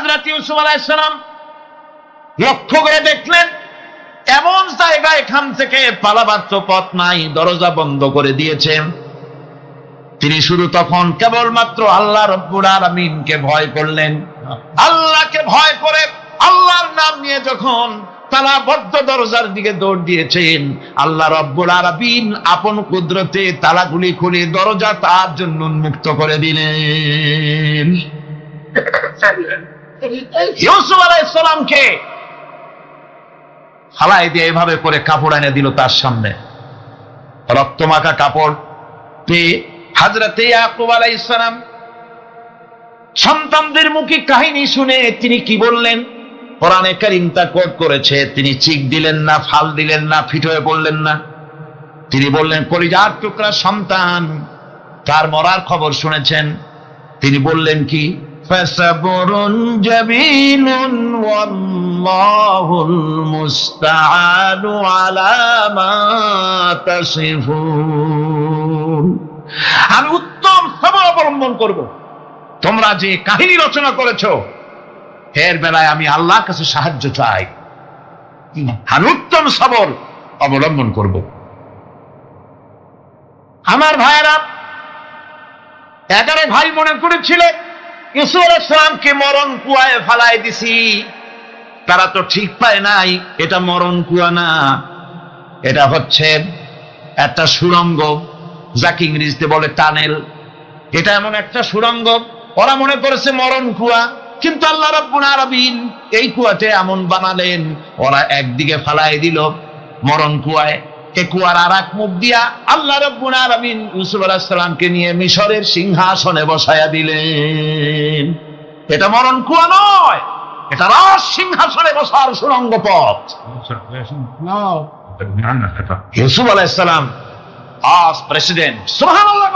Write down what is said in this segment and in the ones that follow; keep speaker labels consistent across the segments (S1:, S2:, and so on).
S1: হযরত ইউসুফ আলাইহিস সালাম লক্ষ্য করে দেখলেন এমন জায়গা, এখান থেকে পালাবার তো পথ নাই, দরজা বন্ধ করে দিয়েছে। তিনি শুধু তখন কেবলমাত্র আল্লাহ রাব্বুল আলামিনকে ভয় করলেন। আল্লাহকে ভয় করে আল্লাহর নাম নিয়ে যখন তালাবদ্ধ দরজার দিকে দৌড় দিয়েছেন, আল্লাহ রাব্বুল আলামিন আপন কুদরতে তালাগুলি খুলে দরজা তার জন্য উন্মুক্ত করে দিলেন। ইউসুফ আলাইহিস সালামকে ফালাই দিয়ে এভাবে করে কাপড় এনে দিল তার সামনে, রক্তমাখা কাপড় পেয়ে হযরত ইয়াকুব আলাইহিস সালাম সন্তানদের মুখে কাহিনী শুনে তিনি কি বললেন? কোরআনে কারীম তা কোট করেছে, তিনি চিক দিলেন না, ফাল দিলেন না, ফিট হয়ে পড়লেন না। তিনি বললেন, কলিজার টুকরা সন্তান তার মরার খবর শুনেছেন। তিনি বললেন কি? ফাসাবরুন জামিলুন ওয়াল্লাহুল মুস্তাআনু আলা মা তাসিফুন। আমি উত্তম সবর অবলম্বন করব। তোমরা যে কাহিনী রচনা করেছো এর বেলায় আমি আল্লাহর কাছে সাহায্য চাই, আমি উত্তম সবর অবলম্বন করব। আমার ভাইয়েরা, 11 ভাই মনে করেছিল ইউসুফ আলাইহিস সালামকে মরণ কুয়ায় ফালাই দিছি। তারা তো ঠিক পায় নাই এটা মরণ কুয়া না, এটা হচ্ছে একটা সুড়ঙ্গ, যাকে ইংরেজিতে বলে টানেল। এটা এমন একটা সুড়ঙ্গ, ওরা মনে করেছে মরণ কুয়া, কিন্তু আল্লাহ রাব্বুল আলামিন এই কুয়াতে এমন বানালেন, ওরা একদিকে ফালাই দিল মরণ কুয়ায়, এই কুয়ার আর এক মুখ দিয়া আল্লাহ রাব্বুল আলামিন ইউসুফ আলাইহিস সালামকে নিয়ে মিশরের সিংহাসনে বসায়া দিলেন। এটা মরণ কুয়া নয়, এটা রাজ সিংহাসনে বসার সুড়ঙ্গ পথ। ইউসুফ আলাইহিস সালাম আজ প্রেসিডেন্ট, সুবহানাল্লাহ,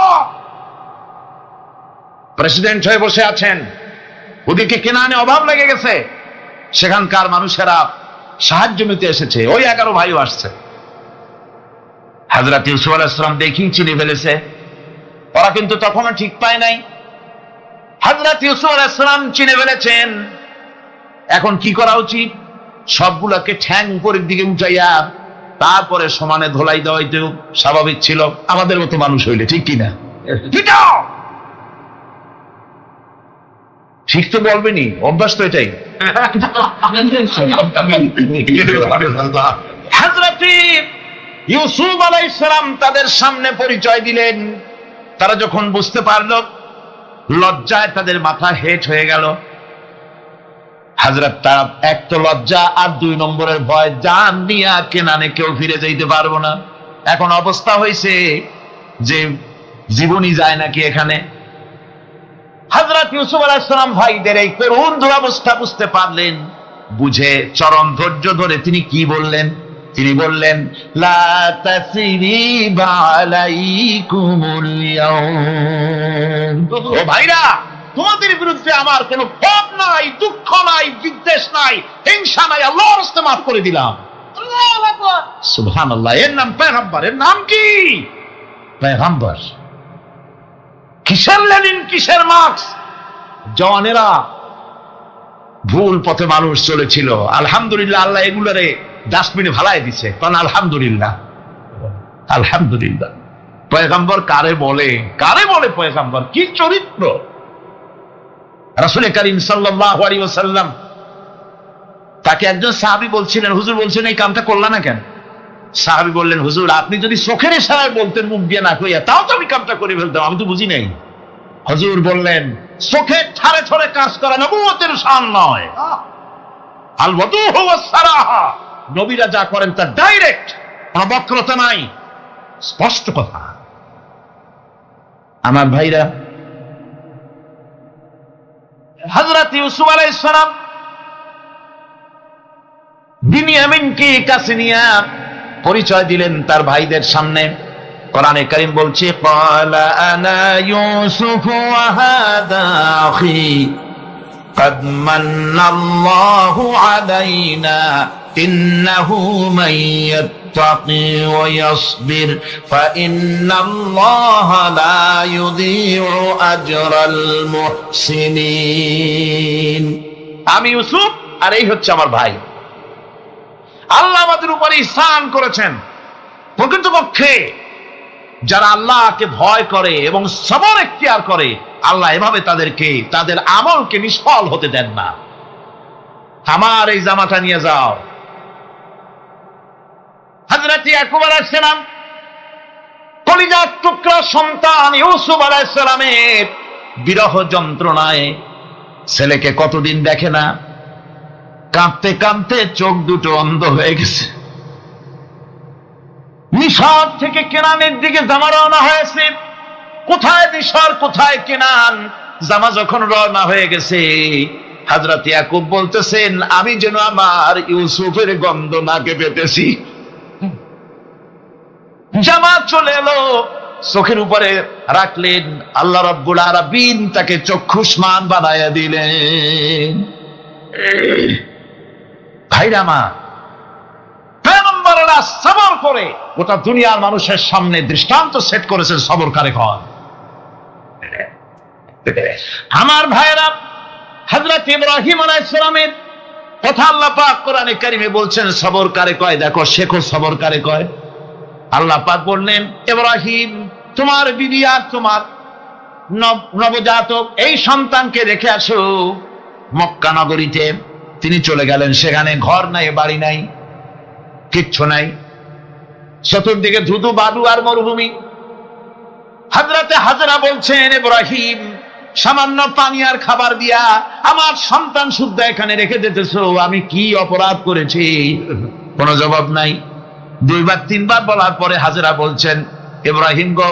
S1: প্রেসিডেন্ট হয়ে বসে আছেন। ওদিকে কেনানে অভাব লেগে গেছে, সেখানকার মানুষেরা সাহায্য নিতে এসেছে, ওই 11 ভাইও আসছে। হযরত ইউসুফ আলাইহিস সালাম দেখেই চিনে ফেলেছে, ওরা কিন্তু তখনও ঠিক পায় নাই। হযরত ইউসুফ আলাইহিস সালাম চিনে ফেলেছেন। এখন কি করা উচিত? সবগুলোকে ঠ্যাং উপরের দিকে উঠাইয়া তারপরে সমানে ধোলাই দেওয়াই তো স্বাভাবিক ছিল, আমাদের মতো মানুষ হইলে, ঠিক কিনা? ঠিক তো বলবেনি, অভ্যাস তো এটাই। হযরত ইউসুফ আলাইহিস সালাম তাদের সামনে পরিচয় দিলেন। তারা যখন বুঝতে পারল, লজ্জায় তাদের মাথা হেট হয়ে গেল। হযরত তার এক তো লজ্জা, আর 2 নম্বরের ভয়, জান নিয়ে কেনানে কেউ ফিরে যাইতে পারবো না। এখন অবস্থা হয়েছে যে জীবনই যায় নাকি এখানে। হযরত ইউসুফ আলাইহিস সালাম ভাইদের এই করুণ দুরবস্থা বুঝতে পারলেন, বুঝে চরম ধৈর্য ধরে তিনি কি বললেন? তিনি বললেন, লা তাসরিবা আলাইকুমুল ইয়াউম। ও ভাইরা, তোমাদের বিরুদ্ধে আমার কোনো ক্ষোভ নাই, দুঃখ নাই, বিদ্বেষ নাই, হিংসা নাই, আল্লাহর রাস্তায় মাফ করে দিলাম। আল্লাহু আকবার, সুবহানাল্লাহ। এর নাম পয়গম্বর। এর নাম কি? পয়গম্বর। কিসের লেনিন, কিসের মার্কস? জওয়ানেরা, ভুল পথে মানুষ চলেছিল, আলহামদুলিল্লাহ আল্লাহ এগুলারে ডাস্টবিনে ফালাই দিছে। কারণ আলহামদুলিল্লাহ, আলহামদুলিল্লাহ। পয়গম্বর কারে বলে? কারে বলে পয়গম্বর? কি চরিত্র! রাসূল করিম সাল্লাল্লাহু আলাইহি ওয়াসাল্লাম তাকে একজন সাহাবী বলছিলেন, হুজুর বলছেন এই কামটা করলা না কেন? সাহাবী বললেন, হুজুর আপনি যদি চোখের ইশারায় বলতেন, মুখ দিয়ে না কইয়া, তাও তো আমি কামটা করে ফেলতাম, আমি তো বুঝি নাই। হুজুর বললেন, চোখের ঠারে ঠারে কাজ করা নবুয়তের শান নয়। আল ওয়াদুহু ওয়াস সারাহা, নবীরা যা করেন তা ডাইরেক্ট, কোনো বক্রতা নাই, স্পষ্ট কথা। আমার ভাইরা, হযরত ইউসুফ আলাইহিস সালাম বিনিয়ামিনকে কাছে নিয়ে পরিচয় দিলেন তার ভাইদের সামনে। কোরআনে কারীম বলছে, ক্বালা আনা ইউসুফ ওয়া হাদা আখি قد من الله علينا إنه من يتقي ويصبر فإن الله لا يضيع أجر المحسنين আমি ইউসুফ আর এই হচ্ছে আমার ভাই। আল্লাহ আমাদের উপরে ইহসান করেছেন। প্রকৃতপক্ষে যারা আল্লাহকে ভয় করে এবং সবর এখতিয়ার করে, আল্লাহ এভাবে তাদেরকে তাদের আমলকে নিষ্ফল হতে দেন না। আমার এই জামাটা নিয়ে যাও। হযরত ইয়াকুব আলাইহিস সালাম কলিজার টুকরা সন্তান ইউসুফ আলাইহিস সালামের বিরহ যন্ত্রণায় ছেলেকে কতদিন দেখে না, কাঁদতে কাঁদতে চোখ দুটো অন্ধ হয়ে গেছে। মিশর থেকে কেনানের দিকে জামা রওনা হয়েছে। কোথায় মিশর, কোথায় কেনান? জামা যখন রওনা হয়ে গেছে, হযরত ইয়াকুব বলতেছেন, আমি যেন আমার ইউসুফের গন্ধ নাকে পেতেছি। জামা চলে এলো, চোখের উপরে রাখলেন, আল্লাহ রাব্বুল আলামিন তাকে চক্ষুষ্মান বানায়া দিলেন। ভাইরা মা, পয়গম্বররা সবর করে গোটা দুনিয়ার মানুষের সামনে দৃষ্টান্ত সেট করেছেন সবর কারে কয়। আমার ভাইরা, হযরত ইব্রাহিম আলাইহিস সালামের কথা আল্লাহ পাক কোরআনে কারিমে বলছেন সবর কারে কয়। দেখো, শেখো সবর কারে কয়। আল্লাহ পাক বললেন, ইব্রাহিম, তোমার বিবি আর তোমার নবজাতক এই সন্তানকে রেখে আসো মক্কা নগরীতে। তিনি চলে গেলেন। সেখানে ঘর নাই, বাড়ি নাই, কিচ্ছু নাই, চতুর্দিকে ধুধু বালু আর মরুভূমি। হযরতে হাজরা বলছেন, ইব্রাহিম, সামান্য পানি আর খাবার দিয়া আমার সন্তান শুদ্ধ এখানে রেখে যেতেছো, আমি কি অপরাধ করেছি? কোনো জবাব নাই। দুইবার তিনবার বলার পরে হাজরা বলছেন, ইব্রাহিম গো,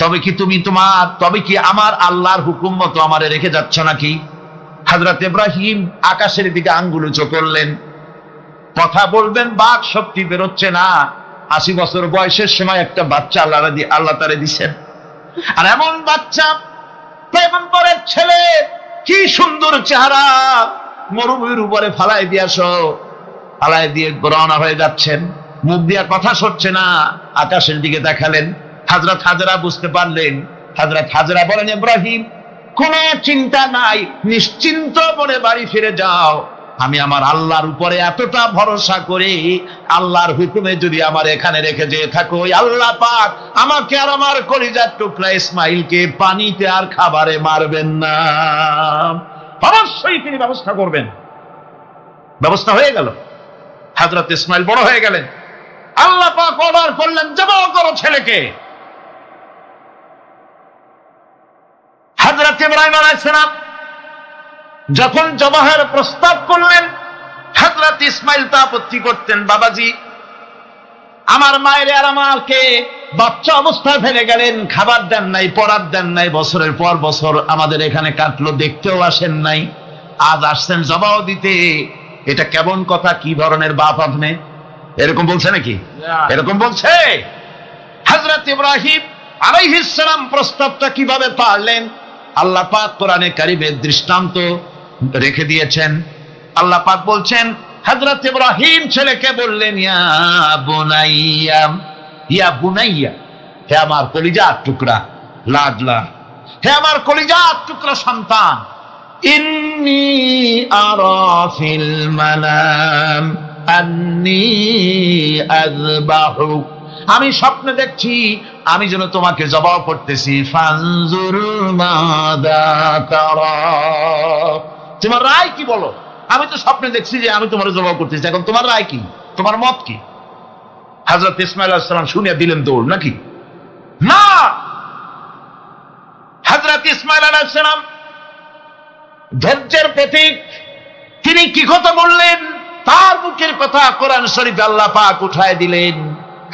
S1: তবে কি আমার আল্লাহর হুকুম মতো আমারে রেখে যাচ্ছ নাকি? হযরত ইব্রাহিম আকাশের দিকে আঙ্গুল উঁচু করলেন। কথা বলবেন, বাক শক্তি বেরোচ্ছে না। 80 বছর বয়সের সময় একটা বাচ্চা আল্লাহ তারে দিচ্ছেন। আর এমন বাচ্চা, পয়গম্বরের ছেলে, কি সুন্দর চেহারা, মরুভূমির উপরে ফালাই দিয়াছ। ফালাই দিয়ে রওনা হয়ে যাচ্ছেন, মুখ দিয়া কথা সরছে না, আকাশের দিকে দেখালেন। হযরত হাজরা বুঝতে পারলেন। হযরত হাজরা বলেন, ইব্রাহিম, কোনো চিন্তা নাই, নিশ্চিন্ত মনে বাড়ি ফিরে যাও। আমি আমার আল্লাহর উপরে এতটা ভরসা করি, আল্লাহর হুকুমে যদি আমার এখানে রেখে যেয়ে থাকো, আল্লাহ পাক আমাকে আর আমার কলিজার টুকরা ইসমাইলকে পানিতে আর খাবারে মারবেন না, অবশ্যই তিনি ব্যবস্থা করবেন। ব্যবস্থা হয়ে গেল। হযরত ইসমাইল বড় হয়ে গেলেন। আল্লাহ পাক অর্ডার করলেন, জবাহ করো ছেলেকে। হযরত ইব্রাহিম আলাইহিস সালাম যখন জবাহের প্রস্তাব করলেন, হযরত ইসমাইল তা আপত্তি করতেন, বাবাজি, আমার মায়ের আর আমাকে বাচ্চা অবস্থায় ফেলে গেলেন, খাবার দেন নাই, পড়ার দেন নাই, বছরের পর বছর আমাদের এখানে কাটলো, দেখতেও আসেন নাই, আজ আসছেন জবাহ দিতে। এটা কেমন কথা? কি ধরনের বাপ আপনি? এরকম বলছে নাকি? এরকম বলছে। হযরত ইব্রাহিম আলাইহিস সালাম প্রস্তাবটা কিভাবে পারলেন? আল্লাহ পাক কোরআনে কারিমে দৃষ্টান্ত রেখে দিয়েছেন। আল্লাহ পাক বলছেন, হযরত ইব্রাহিম ছেলেকে বললেন, ইয়া বুনাইয়া, ইয়া বুনাইয়া, হে আমার কলিজার টুকরা লাডলা, হে আমার কলিজার টুকরা সন্তান, ইন্নী আরা ফিল মানাম আন্নী আযবাহুক, আমি স্বপ্নে দেখছি আমি যেন তোমাকে জবাহ করতেছি। ফানজুর মাযা তারা, তোমার রায় কি বলো? আমি তো স্বপ্নে দেখছি যে আমি তোমার জবাহ করতেছি, এখন তোমার রায় কি, তোমার মত কি? হযরত ইসমাঈল আলাইহিস সালাম শুনিয়া দিলেন দৌড়, নাকি? না, হযরত ইসমাঈল আলাইহিস সালাম ধৈর্যের প্রতীক। তিনি কি কথা বললেন? তার মুখের কথা কোরআন শরীফে আল্লাহ পাক উঠায় দিলেন।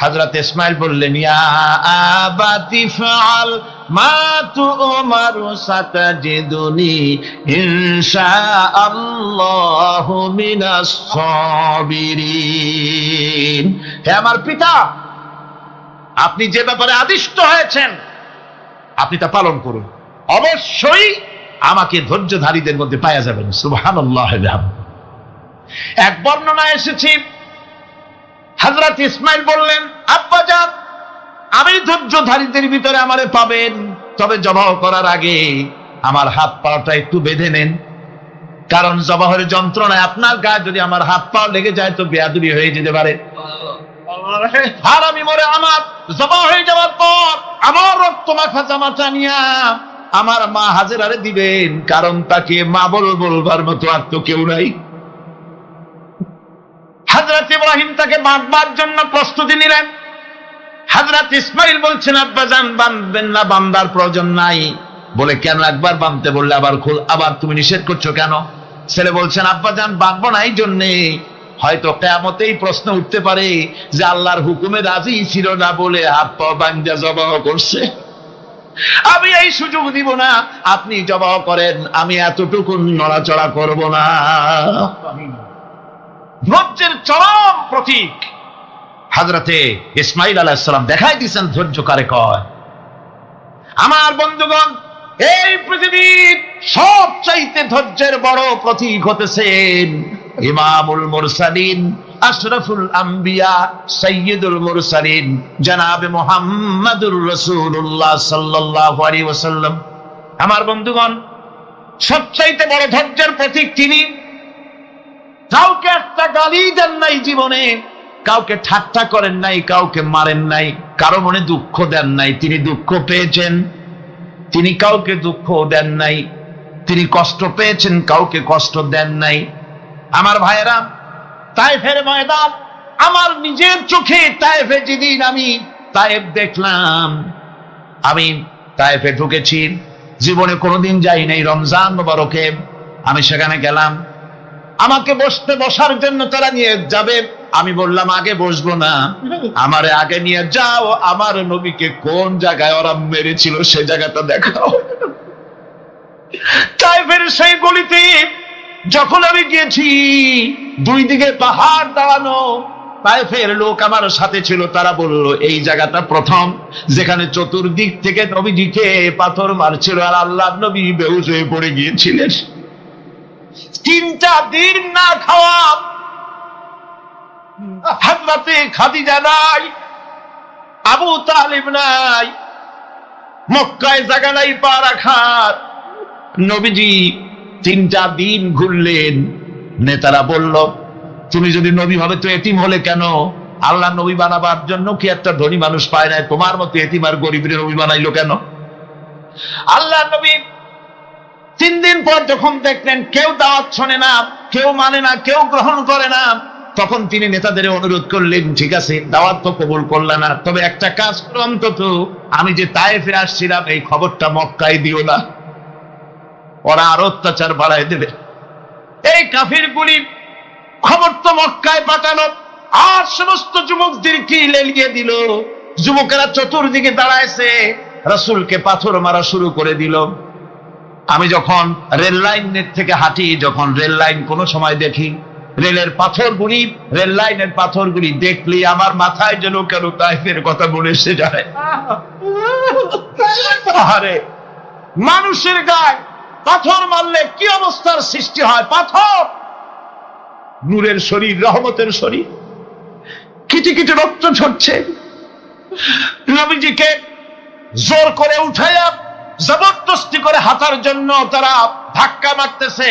S1: হযরত ইসমাঈল বললেন, ইয়া আবাতি ফাআল মা তু'মারু সাতাজিদুনি ইনশাআল্লাহু মিনাস সাবিরিন, হে আমার পিতা, আপনি যে ব্যাপারে আদিষ্ট হয়েছেন আপনি তা পালন করুন, অবশ্যই আমাকে ধৈর্যধারীদের মধ্যে পাওয়া যাবেন। সুবহানাল্লাহ। এক বর্ণনায় এসেছে, হযরত ইসমাঈল বললেন, আব্বাজান, আমি ধৈর্যধারীদের ভিতরে আমারে পাবেন, তবে জবাহ করার আগে আমার হাত পাটা একটু বেঁধে নেন। কারণ জবাহের যন্ত্রণায় আপনার গায়ে যদি আমার হাত পা লেগে যায় তো বেয়াদবি হয়ে যেতে পারে। আর আমি মরে আমার জবাহ হয়ে যাওয়ার পর আমার রক্ত মাখা জামাটা নিয়া আমার মা হাজেরারে দিবেন, কারণ তাকে মা বলবার মতো আর তো কেউ নাই। হযরত ইব্রাহিম তাকে বাঁধবার জন্য প্রস্তুতি নিলেন। হযরত ইসমাইল বলছেন, আব্বাজান বাঁধবেন না, বাঁধার প্রয়োজন নাই। বলে কেন? একবার বাঁধতে বললে আবার তুমি নিষেধ করছো কেন? ছেলে বলছেন, আব্বাজান বাঁধবো না এই জন্যে, হয়তো কিয়ামতেই প্রশ্ন উঠতে পারে যে আল্লাহর হুকুমে রাজি ছিল না বলে হাত পা বাঁধা জবাহ করছে। আমি এই সুযোগ দিব না, আপনি জবাহ করেন, আমি এতটুকু নড়াচড়া করব না। ধৈর্যের চরম প্রতীক হযরতে ইসমাইল আলাইহিস সালাম দেখাই দিয়েছেন ধৈর্য কারে কয়। আমার বন্ধুগণ, এই পৃথিবীর সবচাইতে ধৈর্যের বড় প্রতীক হতেছেন ইমামুল মুরসালিন, আশরাফুল আম্বিয়া, সাইয়্যিদুল মুরসালিন, জনাবে মুহাম্মাদুর রাসূলুল্লাহ সাল্লাল্লাহু আলাইহি ওয়াসাল্লাম। আমার বন্ধুগণ, সবচাইতে বড় ধৈর্যের প্রতীক তিনি। কাউকে একটা গালি দেন নাই জীবনে, কাউকে ঠাট্টা করেন নাই, কাউকে মারেন নাই, কারো মনে দুঃখ দেন নাই। তিনি দুঃখ পেয়েছেন, তিনি কাউকে দুঃখ দেন নাই। তিনি কষ্ট পেয়েছেন, কাউকে কষ্ট দেন নাই। আমার ভাইয়েরা, তায়েফের ময়দান, আমার নিজের চোখে তায়েফে যেদিন আমি তায়েফ দেখলাম, আমি তায়েফে ঢুকেছি, জীবনে কোনোদিন যাই নাই। রমজান মোবারকে আমি সেখানে গেলাম, আমাকে বসার জন্য তারা নিয়ে যাবে। আমি বললাম আগে বসবো না, আমারে আগে নিয়ে যাও, আমার নবীকে কোন জায়গায় ওরা মেরেছিল সেই জায়গাটা দেখাও। তায়েফের সেই গলিতে যখন আমি গিয়েছি, দুই দিকে পাহাড় দাঁড়ানো, তায়েফের লোক আমার সাথে ছিল, তারা বলল এই জায়গাটা প্রথম যেখানে চতুর্দিক থেকে নবীজিকে পাথর মারছিল আর আল্লাহর নবী বেহুশ হয়ে পড়ে গিয়েছিলেন। 3টা দিন না খাওয়া, হযরতে খাদিজা নাই, আবু তালিব নাই, মক্কায় জায়গা নাই পা রাখার। নবীজি 3টা দিন ঘুরলেন। নেতারা বলল, তুমি যদি নবী হবে তো এতিম হলে কেন? আল্লাহ নবী বানাবার জন্য কি একটা ধনী মানুষ পায় নাই? তোমার মতো এতিম আর গরিবের নবী বানাইলো কেন? আল্লাহ নবী 3 দিন পর যখন দেখলেন কেউ দাওয়াত শোনে না, কেউ মানে না, কেউ গ্রহণ করে না, তখন তিনি নেতাদের অনুরোধ করলেন, ঠিক আছে দাওয়াত তো কবুল করলে না, তবে একটা কাজ করো, অন্তত আমি যে তায়েফে আসছিলাম এই খবরটা মক্কায় দিও না, ওরা আরো অত্যাচার বাড়ায় দেবে। এই কাফিরগুলি খবর তো মক্কায় পাঠালো, আর সমস্ত যুবকদেরকে লেলিয়ে দিল। যুবকেরা চতুর্দিকে দাঁড়াইছে, রাসূলকে পাথর মারা শুরু করে দিল। আমি যখন রেল লাইনের থেকে হাঁটি, যখন রেল লাইন কোনো সময় দেখি, রেলের পাথরগুলি, রেল লাইনের পাথরগুলি দেখলে আমার মাথায় যেন কেন তায়েফের কথা মনে এসে যায়। আরে মানুষের গায়ে পাথর মারলে কি অবস্থার সৃষ্টি হয়? পাথর নূরের শরীর, রহমতের শরীর, কিটি কিটি রক্ত ঝরছে। নবীজিকে জোর করে উঠাইয়া জবরদস্তি করে হাঁটার জন্য তারা ধাক্কা মারতেছে।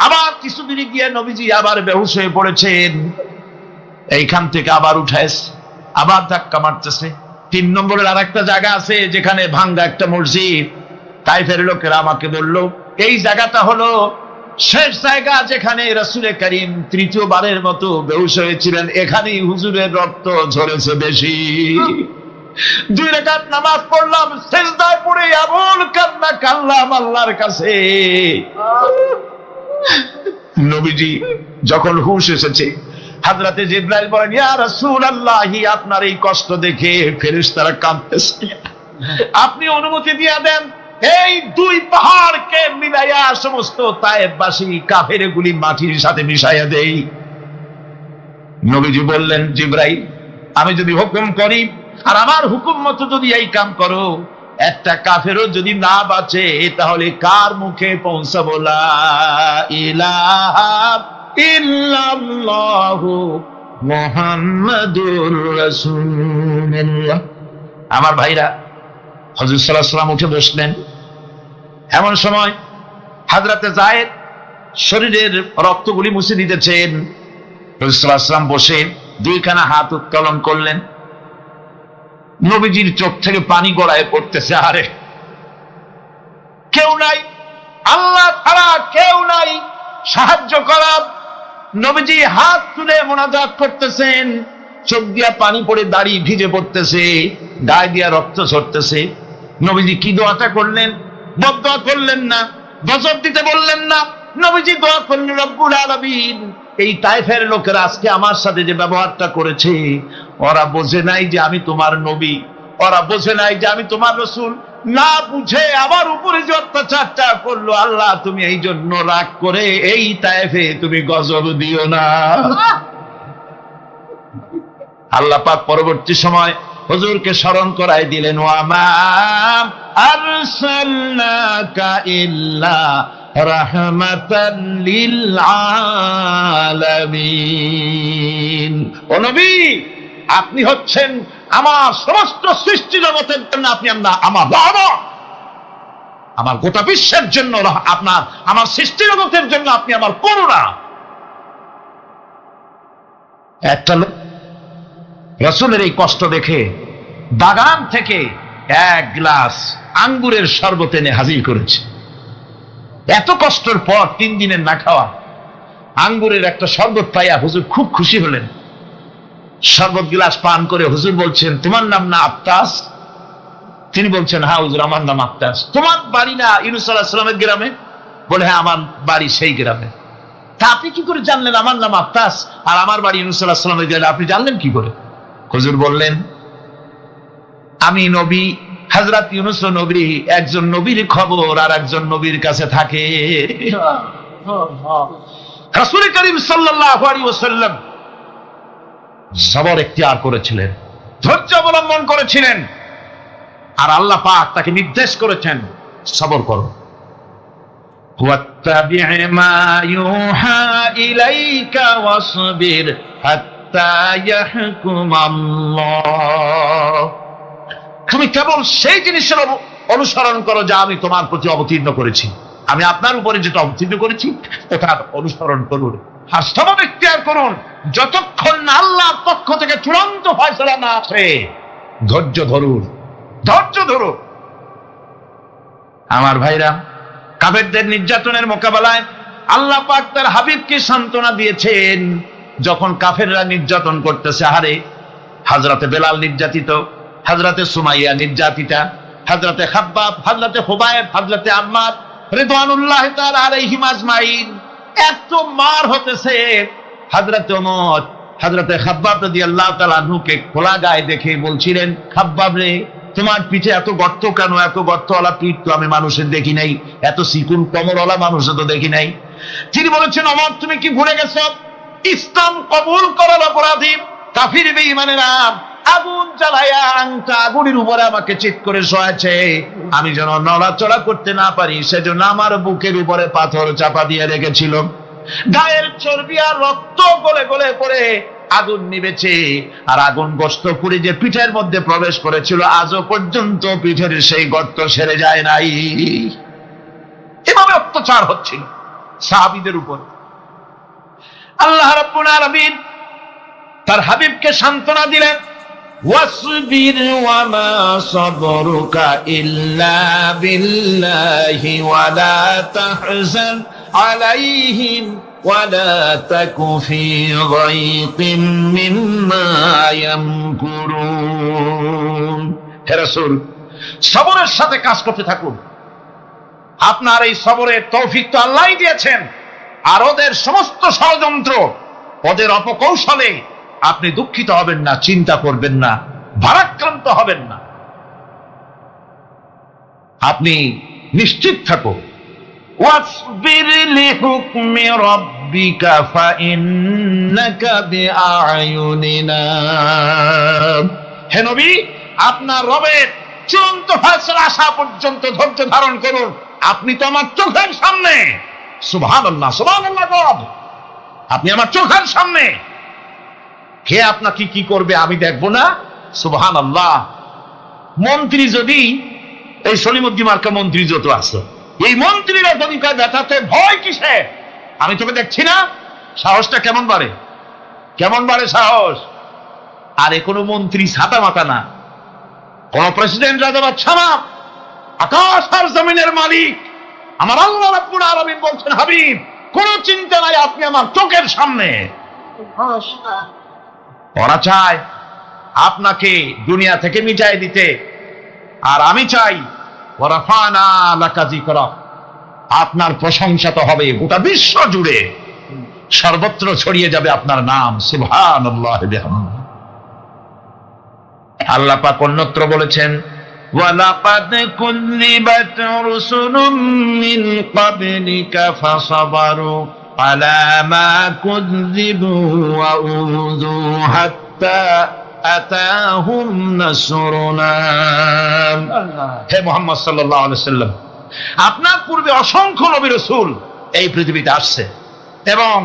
S1: আবার কিছুদিন গিয়ে নবীজি আবার বেহুশ হয়ে পড়েছেন, এইখান থেকে আবার উঠাইছে, আবার ধাক্কা মারতেছে। 3 নম্বরের আর একটা জায়গা আছে যেখানে ভাঙ্গা একটা মসজিদ। তায়েফের লোকেরা আমাকে বলল এই জায়গাটা হলো শেষ জায়গা যেখানে রাসূল করিম 3য়-বারের মতো বেহুশ হয়েছিলেন, এখানেই হুজুরের রক্ত ঝরেছে বেশি। 2 রাকাত নামাজ পড়লাম, সিজদায় পড়ে এমন কান্না কাঁদলাম আল্লাহর কাছে। নবীজি যখন হুঁশ এসেছে, হযরতে জিবরাইল বলেন, ইয়া রাসূলুল্লাহ, আপনার এই কষ্ট দেখে ফেরেশতারা কাঁদতেছে, আপনি অনুমতি দিয়ে দেন এই 2 পাহাড়কে মিলাইয়া সমস্ত তায়েফবাসী কাফেরগুলি মাটির সাথে মিশাইয়া দেই। নবীজি বললেন, জিবরাইল, আমি যদি হুকুম করি আর আমার হুকুম মতো যদি এই কাম করো, একটা কাফেরও যদি না বাঁচে তাহলে কার মুখে পৌঁছাবো লা ইলাহা ইল্লাল্লাহু মুহাম্মাদুর রাসূলুল্লাহ। আমার ভাইরা, হযরত সাল্লাল্লাহু আলাইহি ওয়াসাল্লাম উঠে বসলেন। এমন সময় হযরতে যায়েদ শরীরের রক্তগুলি মুছে দিতেছেন। রাসূল সাল্লাল্লাহু আলাইহি ওয়াসাল্লাম বসে দুইখানা হাত উত্তোলন করলেন। নবীজির চোখ থেকে পানি গড়ায় পড়তেছে। আরে কেউ নাই, আল্লাহ ছাড়া কেউ নাই সাহায্য করার। নবীজি হাত তুলে মোনাজাত করতেছেন, চোখ দিয়া পানি পড়ে দাড়ি ভিজে পড়তেছে, গায়ে দিয়া রক্ত ঝরতেছে। নবীজি কি দোয়াটা করলেন? বদদোয়া করলেন না, গজব দিতে বললেন না। নবীজি দোয়া করলেন, রব্বুল আলামিন, এই তায়েফের লোকেরা আজকে আমার সাথে যে ব্যবহারটা করেছে, ওরা বোঝে নাই যে আমি তোমার নবী, ওরা বোঝে নাই যে আমি তোমার রাসূল। না বুঝে আমার উপরে যে অত্যাচারটা করলো, আল্লাহ তুমি এই জন্য রাগ করে এই তায়েফে তুমি গজব দিও না। আল্লাহ পাক পরবর্তী সময় হুজুরকে স্মরণ করায় দিলেন, ওয়ামা আরসালনাকা ইল্লা রাহমাতাল লিল আলামিন। ও নবী, আপনি হচ্ছেন আমার সমস্ত সৃষ্টি জগতের জন্য, আপনি আমার রহমত, আমার গোটা বিশ্বের জন্য আপনার, আমার সৃষ্টি জগতের জন্য আপনি আমার করুণা। একটা লোক রাসূলের এই কষ্ট দেখে বাগান থেকে এক গ্লাস আঙ্গুরের শরবত এনে হাজির করেছে। এত কষ্টের পর 3 দিনের না খাওয়া আঙ্গুরের একটা শরবত পাইয়া হুজুর খুব খুশি হলেন। শরবত গ্লাস পান করে হুজুর বলছেন, তোমার নাম না আফতাস? তিনি বলছেন, হ্যাঁ হুজুর, আমার নাম আফতাস। তোমার বাড়ি না ইউনূস আলাইহিস সালামের গ্রামে? বলে, হ্যাঁ আমার বাড়ি সেই গ্রামে। তা আপনি কি করে জানলেন আমার নাম আফতাস আর আমার বাড়ি ইউনূস আলাইহিস সালামের গ্রামে? আপনি জানলেন কি করে? হুজুর বললেন, আমি নবী, হযরত ইউনূস নবী, একজন নবীর খবর আর একজন নবীর কাছে থাকে। রাসূল করিম সাল্লাল্লাহু আলাইহি ওয়াসাল্লাম সবর ইখতিয়ার করেছিলেন, ধৈর্য অবলম্বন করেছিলেন, আর আল্লাহ পাক তাকে নির্দেশ করেছেন, সবর করো। ওয়াত্তাবি' মা ইউহা ইলাইকা ওয়াসবির হাত্তা ইয়াহকুমাল্লাহ। তুমি কেবল সেই জিনিসের অনুসরণ করো যা আমি তোমার প্রতি অবতীর্ণ করেছি। আমি আপনার উপরে যেটা অবতীর্ণ করেছি ওটার অনুসরণ করুন, আর সবর ইখতিয়ার করুন যতক্ষণ না আল্লাহর পক্ষ থেকে চূড়ান্ত ফয়সালা না আসে। ধৈর্য ধরুন, ধৈর্য ধরুন। আমার ভাইরা, কাফেরদের নির্যাতনের মোকাবেলায় আল্লাহ পাক তার হাবিবকে সান্ত্বনা দিয়েছেন। যখন কাফেররা নির্যাতন করতেছে, হারে হযরতে বেলাল নির্যাতিত, হযরতে সুমাইয়া নির্যাতিতা, হযরতে খাব্বাব, হযরতে হুবায়ব, হযরতে আম্মার রিদওয়ানুল্লাহি তাআলা আলাইহিম আজমাইন, এত মার হতেছে। হযরতে ওমর হযরতে খাব্বাব রাদিয়াল্লাহু তাআলা আনহুকে খোলা গায়ে দেখে বলছিলেন, খাব্বাব রে, তোমার পিঠে এত গর্ত কেন? এত গর্তওয়ালা পিঠ তো আমি মানুষের দেখি নাই, এত চিকুন কোমরওয়ালা মানুষও তো দেখি নাই। তিনি বলেছেন, ওমর তুমি কি ভুলে গেছো? ইসলাম কবুল করার অপরাধী কাফির বেঈমানেরা আগুন জ্বালায়া আংটা আগুনের উপরে আমাকে চিৎ করে শোয়াছে। আমি যেন নড়াচড়া করতে না পারি সেজন্য আমার বুকের উপরে পাথর চাপা দিয়ে রেখেছিল। গায়ের চর্বি আর রক্ত গলে গলে পড়ে আগুন নিবেছে, আর আগুন গোশত পুড়ে যে পিঠের মধ্যে প্রবেশ করেছিল আজও পর্যন্ত পিঠের সেই গর্ত সেরে যায় নাই। এভাবে অত্যাচার হচ্ছিল সাহাবীদের উপর। আল্লাহ রাব্বুল আলামিন তার হাবিবকে সান্ত্বনা দিলেন, ওয়াসবির ওয়ামা সাবরুকা ইল্লা বিল্লাহি ওয়ালা তাহজান আলাইহিম ওয়ালা তাকু ফি যায়কিম মিম্মা ইয়ামকুরুন। হে রাসূল, সবরের সাথে কাজ করতে থাকুন। আপনার এই সবরের তৌফিক তো আল্লাহই দিয়েছেন, আর ওদের সমস্ত ষড়যন্ত্র, ওদের অপকৌশলে আপনি দুঃখিত হবেন না, চিন্তা করবেন না, ভারাক্রান্ত হবেন না। আপনি নিশ্চিত থাকুন। ওয়াসবির লিহুকমি রাব্বিকা ফাইন্নাকা বিআয়ুনিনা। হে নবী, আপনার রবের চূড়ান্ত ফয়সালা আসা পর্যন্ত ধৈর্য ধারণ করুন। আপনি তো আমার চোখের সামনে। সুবহানাল্লাহ, সুবহানাল্লাহ। আপনি আমার চোখের সামনে। কে আপনাকে কি করবে আমি দেখবো না? সুবহানাল্লাহ। মন্ত্রী যদি, এই সলিমুদ্দিন মার্কা মন্ত্রী যত আছে, এই মন্ত্রীরা যদি ব্যথাতে ভয় কিসে? আমি তোকে দেখছি না? সাহসটা কেমন বাড়ে, কেমন বাড়ে সাহস! আরে কোনো মন্ত্রী ছাতা মাতা না, কোন প্রেসিডেন্ট রাজা বাদশা না, আকাশ আর জমিনের মালিক আমার আল্লাহ রাব্বুল আলামিন বলছেন, হাবিব কোন চিন্তা নাই, আপনি আমার চোখের সামনে। ওরা চায় আপনাকে দুনিয়া থেকে মিটাই দিতে, আর আমি চাই ওয়ারাফানা লাকা যিকরা, আপনার প্রশংসা তো হবে গোটা বিশ্ব জুড়ে, সর্বত্র ছড়িয়ে যাবে আপনার নাম। সুবহানাল্লাহি বিহামদিহি। আল্লাহ পাক অন্যত্র বলেছেন, ওয়ালাকাদ কুযযিবাত রুসুলুম মিন ক্বাবলিকা ফাসাবারু আলা মা কুযযিবু ওয়া উযু হাত্তা আতাহুম নাসরুনা। হে মুহাম্মদ সাল্লাল্লাহু আলাইহি ওয়াসাল্লাম, আপনার পূর্বে অসংখ্য নবী রাসূল এই পৃথিবীতে আসছে এবং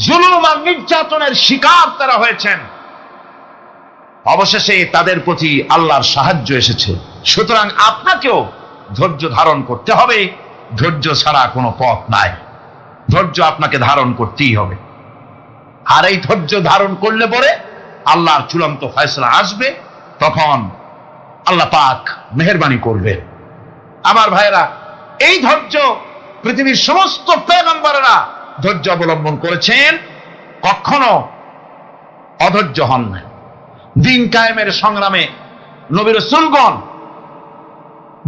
S1: জুলুম আর নির্যাতনের শিকার তারা হয়েছেন। অবশেষে তাদের প্রতি আল্লাহর সাহায্য এসেছে। সুতরাং আপনাকেও ধৈর্য ধারণ করতে হবে, ধৈর্য ছাড়া কোনো পথ নাই, ধৈর্য আপনাকে ধারণ করতেই হবে। আর এই ধৈর্য ধারণ করলে পরে আল্লাহর চূড়ান্ত ফয়সালা আসবে, তখন আল্লাহ পাক মেহেরবানি করবে। আমার ভাইরা, এই ধৈর্য পৃথিবীর সমস্ত পয়গম্বরেরা ধৈর্য অবলম্বন করেছেন, কখনো অধৈর্য হন না। দিন কায়েমের সংগ্রামে নবী রাসূলগণ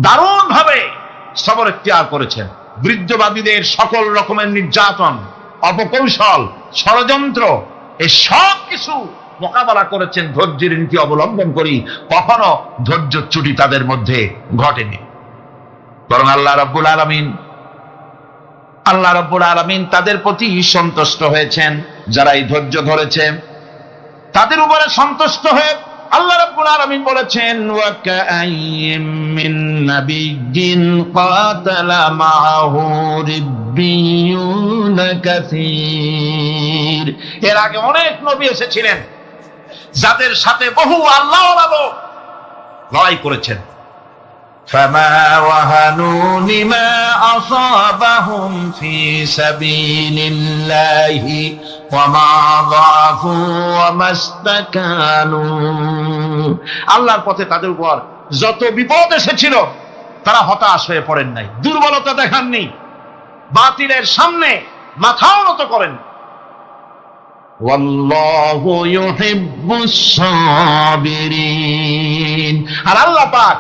S1: দারুণ ভাবে সবর ইখতিয়ার করেছেন। বৃদ্ধবাদীদের সকল রকমের নির্যাতন, অপকৌশল, ষড়যন্ত্র, এই সব কিছু মোকাবেলা করেছেন ধৈর্যের নীতি অবলম্বন করি। কখনো ধৈর্যচ্যুতি তাদের মধ্যে ঘটেনি, বরং আল্লাহ রাব্বুল আলামিন তাদের প্রতি সন্তুষ্ট হয়েছেন। যারা এই ধৈর্য ধরেছে তাদের উপরে সন্তুষ্ট হয়ে আল্লাহ রাব্বুল আলামিন বলেছেন, ওয়া কাআইয়্যিম মিন নাবিয়্যিন কাতালা মাআহু রিব্বিয়ুনা কাসীর। এর আগে অনেক নবী এসেছিলেন যাদের সাথে বহু আল্লাহওয়ালা লোক লড়াই করেছেন। ফামা ওয়াহানু লিমা আসাবাহুম ফি সাবিলিল্লাহি ওয়া মা যাফু ওয়া মাস্তাকানু। আল্লাহর পথে তাদের উপর যত বিপদ এসেছিল তারা হতাশ হয়ে পড়েন নাই, দুর্বলতা দেখাননি, বাতিলের সামনে মাথাও নত করেন। ওয়াল্লাহু ইউহিব্বুস সাবিরিন। আর আল্লাহ পাক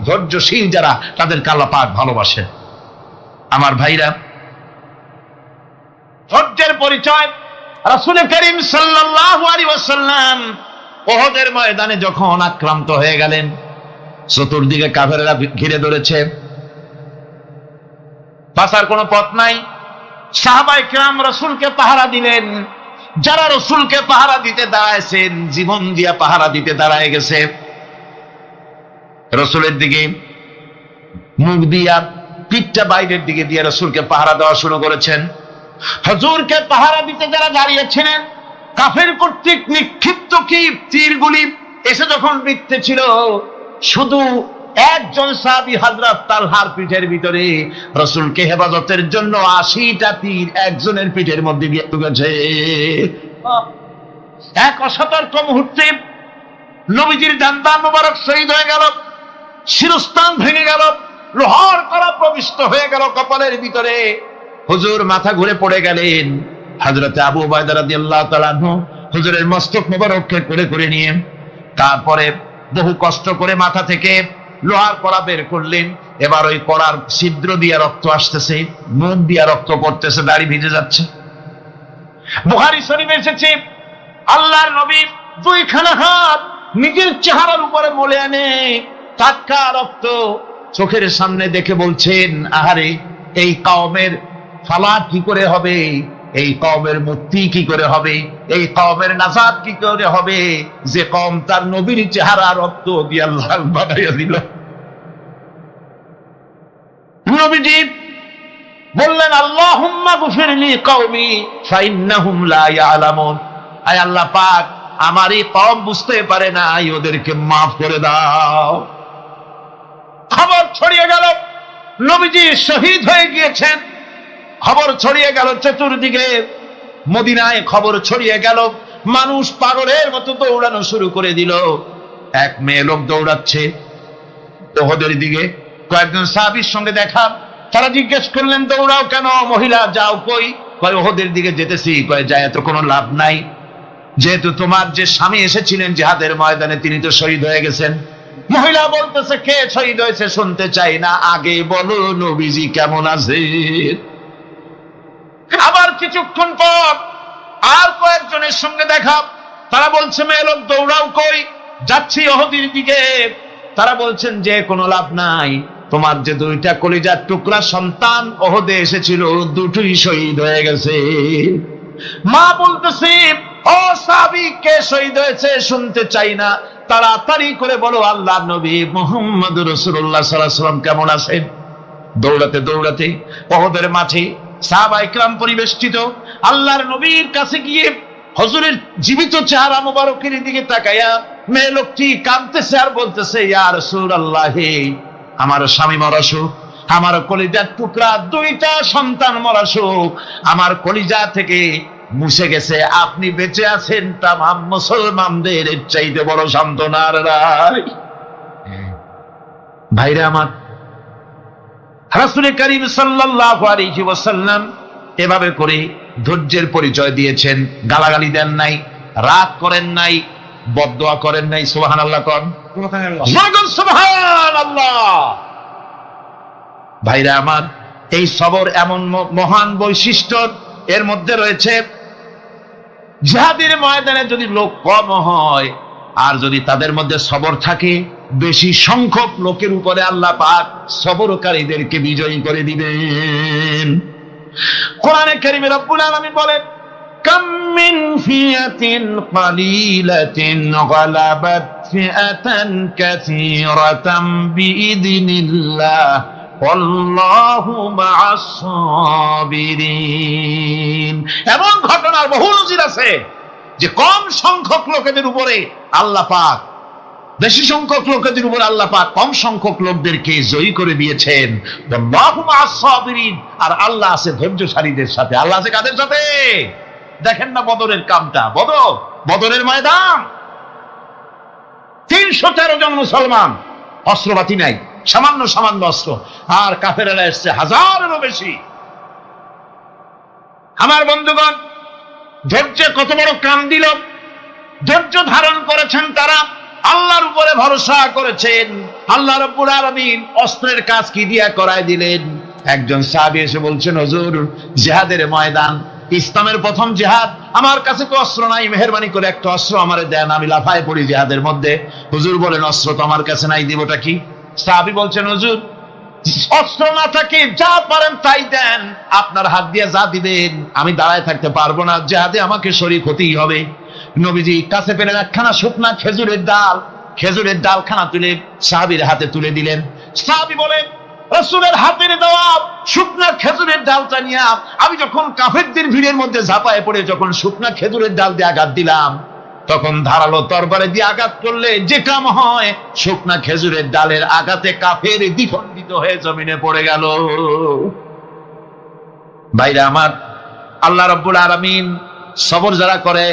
S1: ধৈর্যশীল যারা, তাদেরকে আল্লাহ পাক ভালোবাসেন। আমার ভাইরা, ধৈর্যের পরিচয় রাসূল করিম সাল্লাল্লাহু আলাইহি ওয়াসাল্লাম উহুদের ময়দানে যখন আক্রান্ত হয়ে গেলেন, চতুর্দিকে কাফেররা ঘিরে ধরেছে, বাঁচার কোনো পথ নাই। সাহাবায়ে কেরাম রাসূলকে পাহারা দিলেন। যারা রাসূলকে পাহারা দিতে দাঁড়াইছেন, জীবন দিয়া পাহারা দিতে দাঁড়ায় গেছে, রাসূলের দিকে মুখ দিয়া, পিঠটা বাইরের দিকে দিয়ে রাসূলকে পাহারা দেওয়া শুরু করেছেন। হুজুরকে পাহারা দিতে যারা দাঁড়িয়েছিলেন, কাফের কর্তৃক নিক্ষিপ্ত কি তীরগুলি এসে যখন বিঁধতেছিল, শুধু একজন সাহাবী হযরত তালহার পিঠের ভিতরে রাসূলকে হেফাজতের জন্য 80টা তীর একজনের পিঠের মধ্যে গিয়ে ঢুকেছে। এক অসতর্ক মুহূর্তে নবীজির জানদান মুবারক শহীদ হয়ে গেল, শিরস্থান ভেঙে গেল, লোহার কড়া প্রবিষ্ট হয়ে গেল কপালের ভিতরে। হুজুর মাথা ঘুরে পড়ে গেলেন। হযরত আবু উবাইদা রাদিয়াল্লাহু তাআলা আনহু হুজুরের মস্তক মুবারককে করে নিয়ে তারপরে বহু কষ্ট করে মাথা থেকে লোহার কড়া বের করলেন। এবার ওই কড়ার ছিদ্র দিয়ে রক্ত আসতেছে, মুখ দিয়ে রক্ত পড়তেছে, দাড়ি ভিজে যাচ্ছে। বুখারী শরীফে এসেছে, আল্লাহর নবী দুইখানা হাত নিজের চেহারার উপরে মলে আনে টাটকা রক্ত চোখের সামনে দেখে বলছেন, আহারে, এই কওমের ফালাত কি করে হবে, এই কওমের মুক্তি কি করে হবে, এই কওমের নাজাত কি করে হবে, যে কওম তার নবীর চেহারা রক্ত দিয়ে আল্লাহ বানাইয়া দিল। নবীজি বললেন, আল্লাহুম্মা গফিরলি কওমি ফাইন্নাহুম লা ইয়ালামুন। আয় আল্লাহ পাক, আমার এই কওম বুঝতে পারে না, ওদেরকে মাফ করে দাও। খবর ছড়িয়ে গেল নবীজি শহীদ হয়ে গিয়েছেন। খবর ছড়িয়ে গেল চতুর্দিকে, মদিনায় খবর ছড়িয়ে গেল, মানুষ পাগলের মতো দৌড়ানো শুরু করে দিল। এক মেয়ে লোক দৌড়াচ্ছে উহুদের দিকে, কয়েকজন সাহাবীর সঙ্গে দেখা। তারা জিজ্ঞেস করলেন, দৌড়াও কেন মহিলা, যাও কই? কয় উহুদের দিকে যেতেছি। কয় যায় তো কোনো লাভ নাই, যেহেতু তোমার যে স্বামী এসেছিলেন জিহাদের ময়দানে তিনি তো শহীদ হয়ে গেছেন। মহিলা বলতেছে, কে শহীদ হয়েছে শুনতে চাই না, আগে বলো নবীজি কেমন আছে। আবার কিছুক্ষণ পর আর কয়েকজনের সঙ্গে দেখা। তারা বলছে, মেয়ে লোক দৌড়াও কই? যাচ্ছি উহুদের দিকে। তারা বলছেন যে কোনো লাভ নাই, তোমার যে দুইটা কলিজার টুকরা সন্তান উহুদে এসেছিল দুটোই শহীদ হয়ে গেছে। মা বলতেছে, ও সাহাবী, কে শহীদ হয়েছে শুনতে চাই না, তাড়াতাড়ি করে বলো আল্লাহর নবী মুহাম্মদুর রাসূলুল্লাহ সাল্লাল্লাহু আলাইহি ওয়াসাল্লাম কেমন আছেন। দৌড়াতে দৌড়াতে উহুদের মাঠে সাহাবায়ে কেরাম পরিবেষ্টিত। আল্লাহর নবীর কাছে গিয়ে হুজুরের জীবিত চেহারা মোবারকের দিকে তাকায়া মেয়ে লোকটি কাঁদতেছে আর বলতেছে, ইয়া রাসূলুল্লাহ, আমার স্বামী মরা শোক, আমার কলিজার টুকরা দুইটা সন্তান মরা শোক, আমার কলিজা থেকে মুছে গেছে, আপনি বেঁচে আছেন, তামাম মুসলমানদের এর চাইতে বড় সান্ত্বনা আর নাই। ভাইরা আমার, রাসূল করিম সাল্লাল্লাহু আলাইহি ওয়াসাল্লাম এভাবে করে ধৈর্যের পরিচয় দিয়েছেন। গালাগালি দেন নাই, রাগ করেন নাই, বদদোয়া করেন নাই। সুবহানাল্লাহ কোন, সুবহানাল্লাহ। ভাইরা আমার, এই সবর এমন মহান বৈশিষ্ট্য, এর মধ্যে রয়েছে জিহাদের ময়দানে যদি লোক কম হয় আর যদি তাদের মধ্যে সবর থাকে, বেশি সংখ্যক লোকের উপরে আল্লাহ পাক সবরকারীদেরকে বিজয়ী করে দিবেন। কোরআনে কারীমে রব্বুল আলামিন বলেন, কাম মিন ফিয়াতিন কালিলাতিন গালাবাত ফিআতান কাসীরাতাম বিইذনিল্লাহ আল্লাহু মা'আস সাবিরিন। এমন ঘটনার বহু নজির আছে যে কম সংখ্যক লোকেদের উপরে আল্লাহ পাক, বেশি সংখ্যক লোকেদের উপর আল্লাহ পাক কম সংখ্যক লোকদেরকে জয়ী করে দিয়েছেন। আল্লাহু মা'আস সাবিরিন, আর আল্লাহ আছে ধৈর্যশালীদের সাথে। আল্লাহ আছে কাদের সাথে? দেখেন না বদরের কামটা, বদরের ময়দান, 313 জন মুসলমান, অস্ত্রপাতি নাই, সামান্য সামান্য অস্ত্র, আর কাফেরেরা এসছে হাজারেরও বেশি। আমার বন্ধুগণ, ধৈর্য কত বড় কাম দিল, ধৈর্য ধারণ করেছেন তারা, আল্লাহর উপরে ভরসা করেছেন। আল্লাহ রাব্বুল আলামিন অস্ত্রের কাজ কি দিয়া করায় দিলেন। একজন সাহাবী এসে বলছেন, হুজুর, জিহাদের ময়দান, ইসলামের প্রথম জিহাদ, আমার কাছে তো অস্ত্র নাই, মেহেরবানি করে একটা অস্ত্র আমারে দেন, আমি লাফায় পড়ি জিহাদের মধ্যে। হুজুর বলেন, অস্ত্র তো আমার কাছে নাই, দিবটা কি? সাহাবী বলছেন, হুজুর, অস্ত্র না থাকে যা পারেন তাই দেন, আপনার হাত দিয়ে যা দিবেন আমি দাঁড়ায় থাকতে পারবো না, জিহাদে আমাকে শরীক হতেই হবে। নবীজি কাছে পেলেন একখানা শুকনা খেজুরের ডালখানা তুলে সাহাবীর হাতে তুলে দিলেন। সাহাবী বলেন, রাসূলের হাতের দেওয়া শুকনা খেজুরের ডালটা নিয়ে আমি যখন কাফেরদের ভিড়ের মধ্যে ঝাঁপায় পড়ে যখন শুকনা খেজুরের ডাল দিয়ে আঘাত দিলাম, তখন ধারালো তরবারে দিয়ে আঘাত করলে যে কাম হয়, শুকনা খেজুরের ডালের আঘাতে কাফের দ্বিখণ্ডিত হয়ে জমিনে পড়ে গেল। ভাইরা আমার, আল্লাহ রাব্বুল আলামিন সবর যারা করে,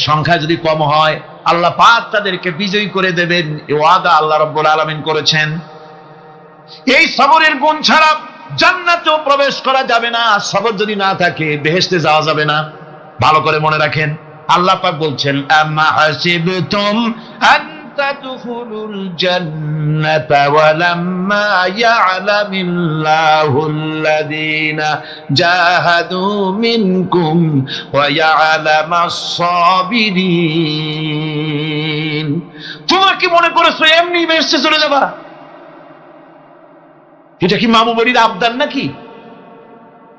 S1: সংখ্যা যদি কম হয়, আল্লাহ পাক তাদেরকে বিজয়ী করে দেবেন, এই ওয়াদা আল্লাহ রাব্বুল আলামিন করেছেন। এই সবরের গুণ ছাড়া জান্নাতেও প্রবেশ করা যাবে না, সবর যদি না থাকে বেহেশতে যাওয়া যাবে না। ভালো করে মনে রাখেন, আল্লাহ পাক বলছেন, আম্মা হাসিবতুম আন তাদখুলুল জান্নাতা ওয়া লাম্মা ইয়া'লামিল্লাহুল্লাযীনা জাহাদু মিনকুম ওয়া ইয়া'লামাস সাবিরিন। তোমরা কি মনে করেছো এমনি বেহেশতে চলে যাবা? এটা কি মামু বাড়ির আবদার নাকি?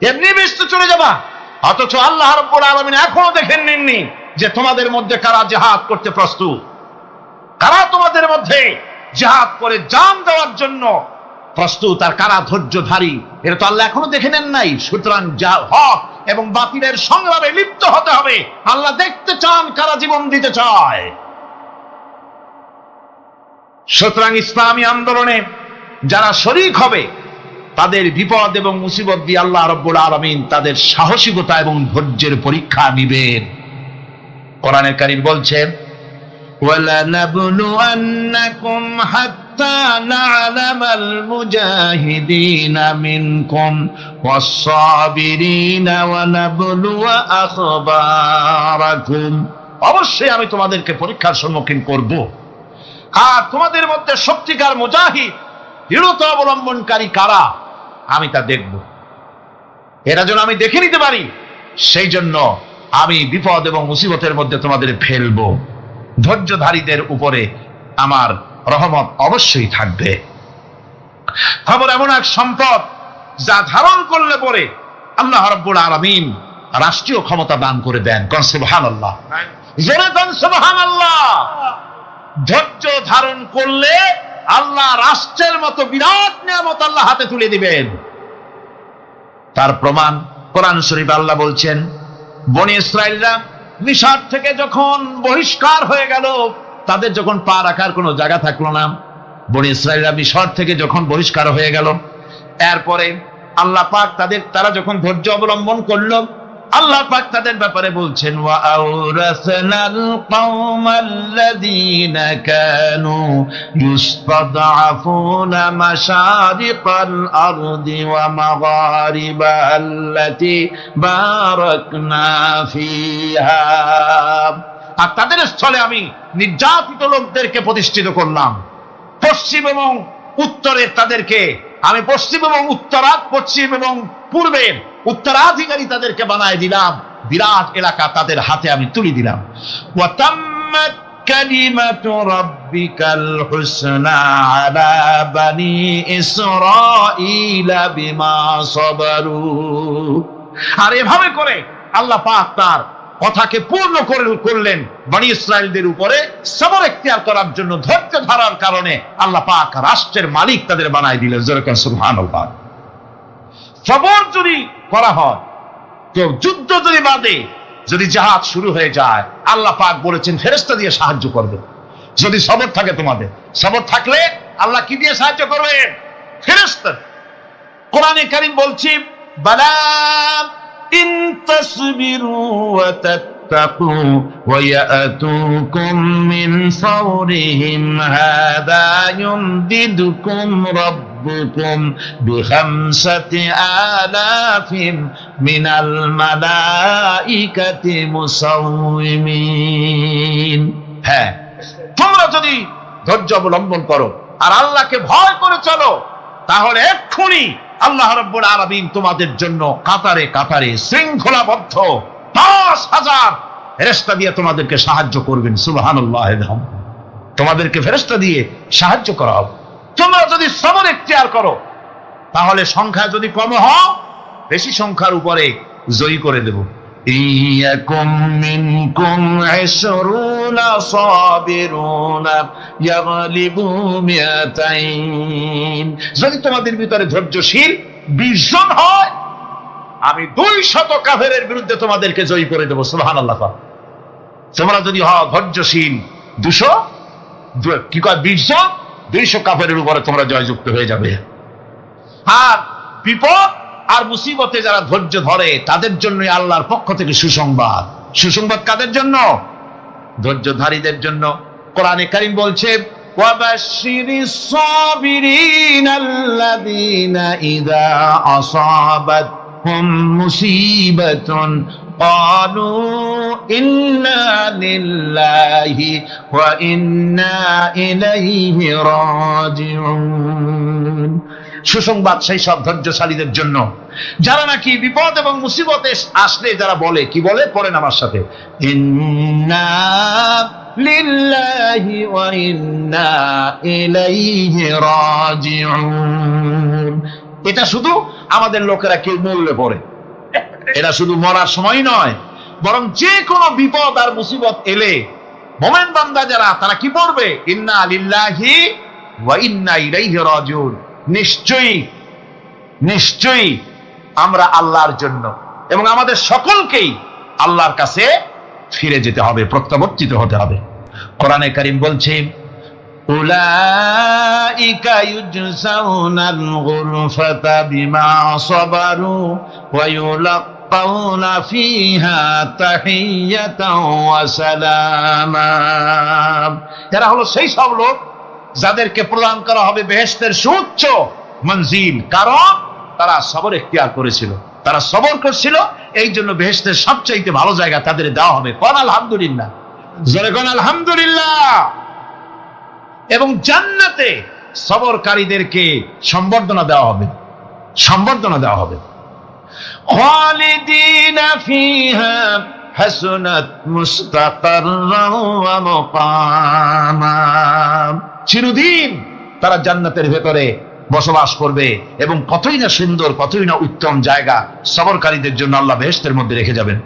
S1: এমনি বেহেশতে চলে যাবা? অথচ আল্লাহ রাব্বুল আলামিন এখনো দেখেন নেননি যে তোমাদের মধ্যে কারা জিহাদ করতে প্রস্তুত, কারা তোমাদের মধ্যে জিহাদ করে জান দেওয়ার জন্য প্রস্তুত, আর কারা ধৈর্যধারী, এটা তো আল্লাহ এখনো দেখে নেন নাই। সুতরাং হক এবং বাতিলের সংগ্রামে লিপ্ত হতে হবে। আল্লাহ দেখতে চান কারা জীবন দিতে চায়। সুতরাং ইসলামী আন্দোলনে যারা শরীক হবে তাদের বিপদ এবং মুসিবত দিয়ে আল্লাহ রাব্বুল আলামিন তাদের সাহসিকতা এবং ধৈর্যের পরীক্ষা নিবেন। কোরআনে কারীম বলছেন, وَلَنَبْلُوَنَّكُمْ حَتَّى نَعْلَمَ الْمُجَاهِدِينَ مِنكُمْ وَالصَّابِرِينَ وَنَبْلُوَ أَخْبَارَكُمْ। অবশ্যই আমি তোমাদেরকে পরীক্ষার সম্মুখীন করব, আর তোমাদের মধ্যে সত্যিকার মুজাহিদ, দৃঢ়তা অবলম্বনকারী কারা আমি তা দেখব। এরা যেন আমি দেখে নিতে পারি, সেই জন্য আমি বিপদ এবং মুসিবতের মধ্যে তোমাদের ফেলবো। ধৈর্যধারীদের উপরে আমার রহমত অবশ্যই থাকবে। খবর এমন এক সম্পদ যা ধারণ করলে পরে আল্লাহ রাব্বুল আলামিন রাষ্ট্রীয় ক্ষমতা দান করে দেন। কোন সুবহানাল্লাহ, জোরে কোন সুবহানাল্লাহ। ধৈর্য ধারণ করলে আল্লাহ রাষ্ট্রের মতো বিরাট নিয়ামত আল্লাহ হাতে তুলে দিবেন। তার প্রমাণ কোরআন শরীফ আল্লাহ বলছেন, বনি ইসরাইলরা মিশর থেকে যখন বহিষ্কার হয়ে গেল, তাদের যখন পা রাখার কোনো জায়গা থাকলো না, বনি ইসরাইলরা মিশর থেকে যখন বহিষ্কার হয়ে গেল, এরপরে আল্লাহ পাক তারা যখন ধৈর্য অবলম্বন করলো, আল্লাহ পাক তাদের ব্যাপারে বলছেন, ওয়া আওরাসনাল কওমাল্লাযীনা কানু ইউসতাদআফুনা মাশারিকাল আরদি ওয়া মাগারিবাহা আল্লাতী বারাকনা ফিহা। আর তাদের স্থলে আমি নির্যাতিত লোকদেরকে প্রতিষ্ঠিত করলাম। পশ্চিম এবং উত্তরের তাদেরকে আমি পশ্চিম এবং পশ্চিম এবং পূর্বের উত্তরাধিকারী তাদেরকে বানায় দিলাম। বিরাট এলাকা তাদের হাতে আমি তুলে দিলাম। ওয়া তাম্মাত কালিমাতু রাব্বিকাল হুসনা আলা বানি ইসরাঈলা বিমা সাবারু। আর এভাবে করে আল্লাহ পাক তার কথাকে পূর্ণ করলেন বনি ইসরাইলদের উপরে। সবর এখতিয়ার করার জন্য, ধৈর্য ধরার কারণে আল্লাহ পাক রাষ্ট্রের মালিক তাদের বানায় দিলেন। যেরকম সুবহানাল্লাহ। সবর যদি করা হয়, কেউ যুদ্ধ যদি বাঁধে, যদি জাহাজ শুরু হয়ে যায়, আল্লাহ পাক বলেছেন ফেরেশতা দিয়ে সাহায্য করবে। যদি সবর থাকে, তোমাদের সবর থাকলে আল্লাহ কি দিয়ে সাহায্য করবেন? ফেরেশতা। কোরআনে কারীম বলছি, বালা ইন তাসবিরু ওয়া তাত্তাকু ওয়া ইয়াতুকুম মিন ফাওরিহিম হাদা ইউমদিদুকুম রাব্বুকুম বিখামসাতি আলাফিন মিনাল মালাইকাতি মুসাউমিন। হ্যাঁ, তোমরা যদি ধৈর্য অবলম্বন করো আর আল্লাহকে ভয় করে চলো, তাহলে এক্ষুনি আল্লাহ রাব্বুল আলামিন তোমাদের জন্য কাতারে কাতারে শৃঙ্খলাবদ্ধ 10,000 ফেরেশতা দিয়ে তোমাদেরকে সাহায্য করবেন। সুবহানাল্লাহ। তোমাদেরকে ফেরেশতা দিয়ে সাহায্য করা হবে। তোমরা যদি সবর এখতিয়ার করো, তাহলে সংখ্যা যদি কম হয়, বেশি সংখ্যার উপরে জয়ী করে দেব। ইয়াকুম মিনকুম 20 সাবিরুনা ইয়াগলিবু মিয়াতাইন। যদি তোমাদের ভিতরে ধৈর্যশীল 20 জন হয়, আমি 200 কাফেরের বিরুদ্ধে তোমাদেরকে জয়ী করে দেব। সুবহানাল্লাহ। তোমরা যদি হও ধৈর্যশীল 200 কি কয় 20 জন, 200 কাফেরের উপরে তোমরা জয়যুক্ত হয়ে যাবে। আর বিপদ আর মুসিবতে যারা ধৈর্য ধরে, তাদের জন্য আল্লাহর পক্ষ থেকে সুসংবাদ। সুসংবাদ কাদের জন্য? ধৈর্যধারীদের জন্য। কোরআনে কারীম বলছে, ওয়াবাশশিরিস সাবিরিনাল্লাযীনা ইযা আসাবাতহুম মুসিবাতুন ক্বালু ইন্না লিল্লাহি ওয়া ইন্না ইলাইহি রাজিউন। সুসংবাদ সেই সব ধৈর্যশালীদের জন্য যারা নাকি বিপদ এবং মুসিবতে আসলে যারা বলে, কি বলে? পড়েন আমার সাথে, ইন্না লিল্লাহি ওয়া ইন্না ইলাইহি রাজিউন। এটা শুধু আমাদের লোকেরা কেউ মরলে পড়ে, এটা শুধু মরার সময় নয়, বরং যে কোনো বিপদ আর মুসিবত এলে মুমিন বান্দা যারা, তারা কি পড়বে? ইন্না লিল্লাহি ওয়া ইন্না ইলাইহি রাজিউন। নিশ্চয়ই নিশ্চয়ই আমরা আল্লাহর জন্য এবং আমাদের সকলকেই আল্লাহর কাছে ফিরে যেতে হবে, প্রত্যাবর্তিত হতে হবে। কোরআনে কারীম বলছে, উলাইকা ইউজসাউনাল গুরফাতা বিমা সাবারু ওয়া ইউলাক্কাউনা ফিহা তাহিয়াতাও ওয়া সালামা। এরা হলো সেই সব লোক যাদেরকে প্রদান করা হবে বেহেশতের সুউচ্চ মঞ্জিল, কারণ তারা সবর এখতিয়ার করেছিল, তারা সবর করছিল, এই জন্য বেহেশতের সবচাইতে ভালো জায়গা তাদের দেওয়া হবে। কোন আলহামদুলিল্লাহ, জোরে কোন আলহামদুলিল্লাহ। এবং জান্নাতে সবরকারীদেরকে সম্বর্ধনা দেওয়া হবে, সম্বর্ধনা দেওয়া হবে। খালিদিনা ফিহা হাসনাত মুস্তাকাররান ওয়া মুকামা। চিরদিন তারা জান্নাতের ভেতরে বসবাস করবে এবং কতই না সুন্দর, কতই না উত্তম জায়গা সবরকারীদের জন্য আল্লাহ বেহেশতের মধ্যে রেখে যাবেন।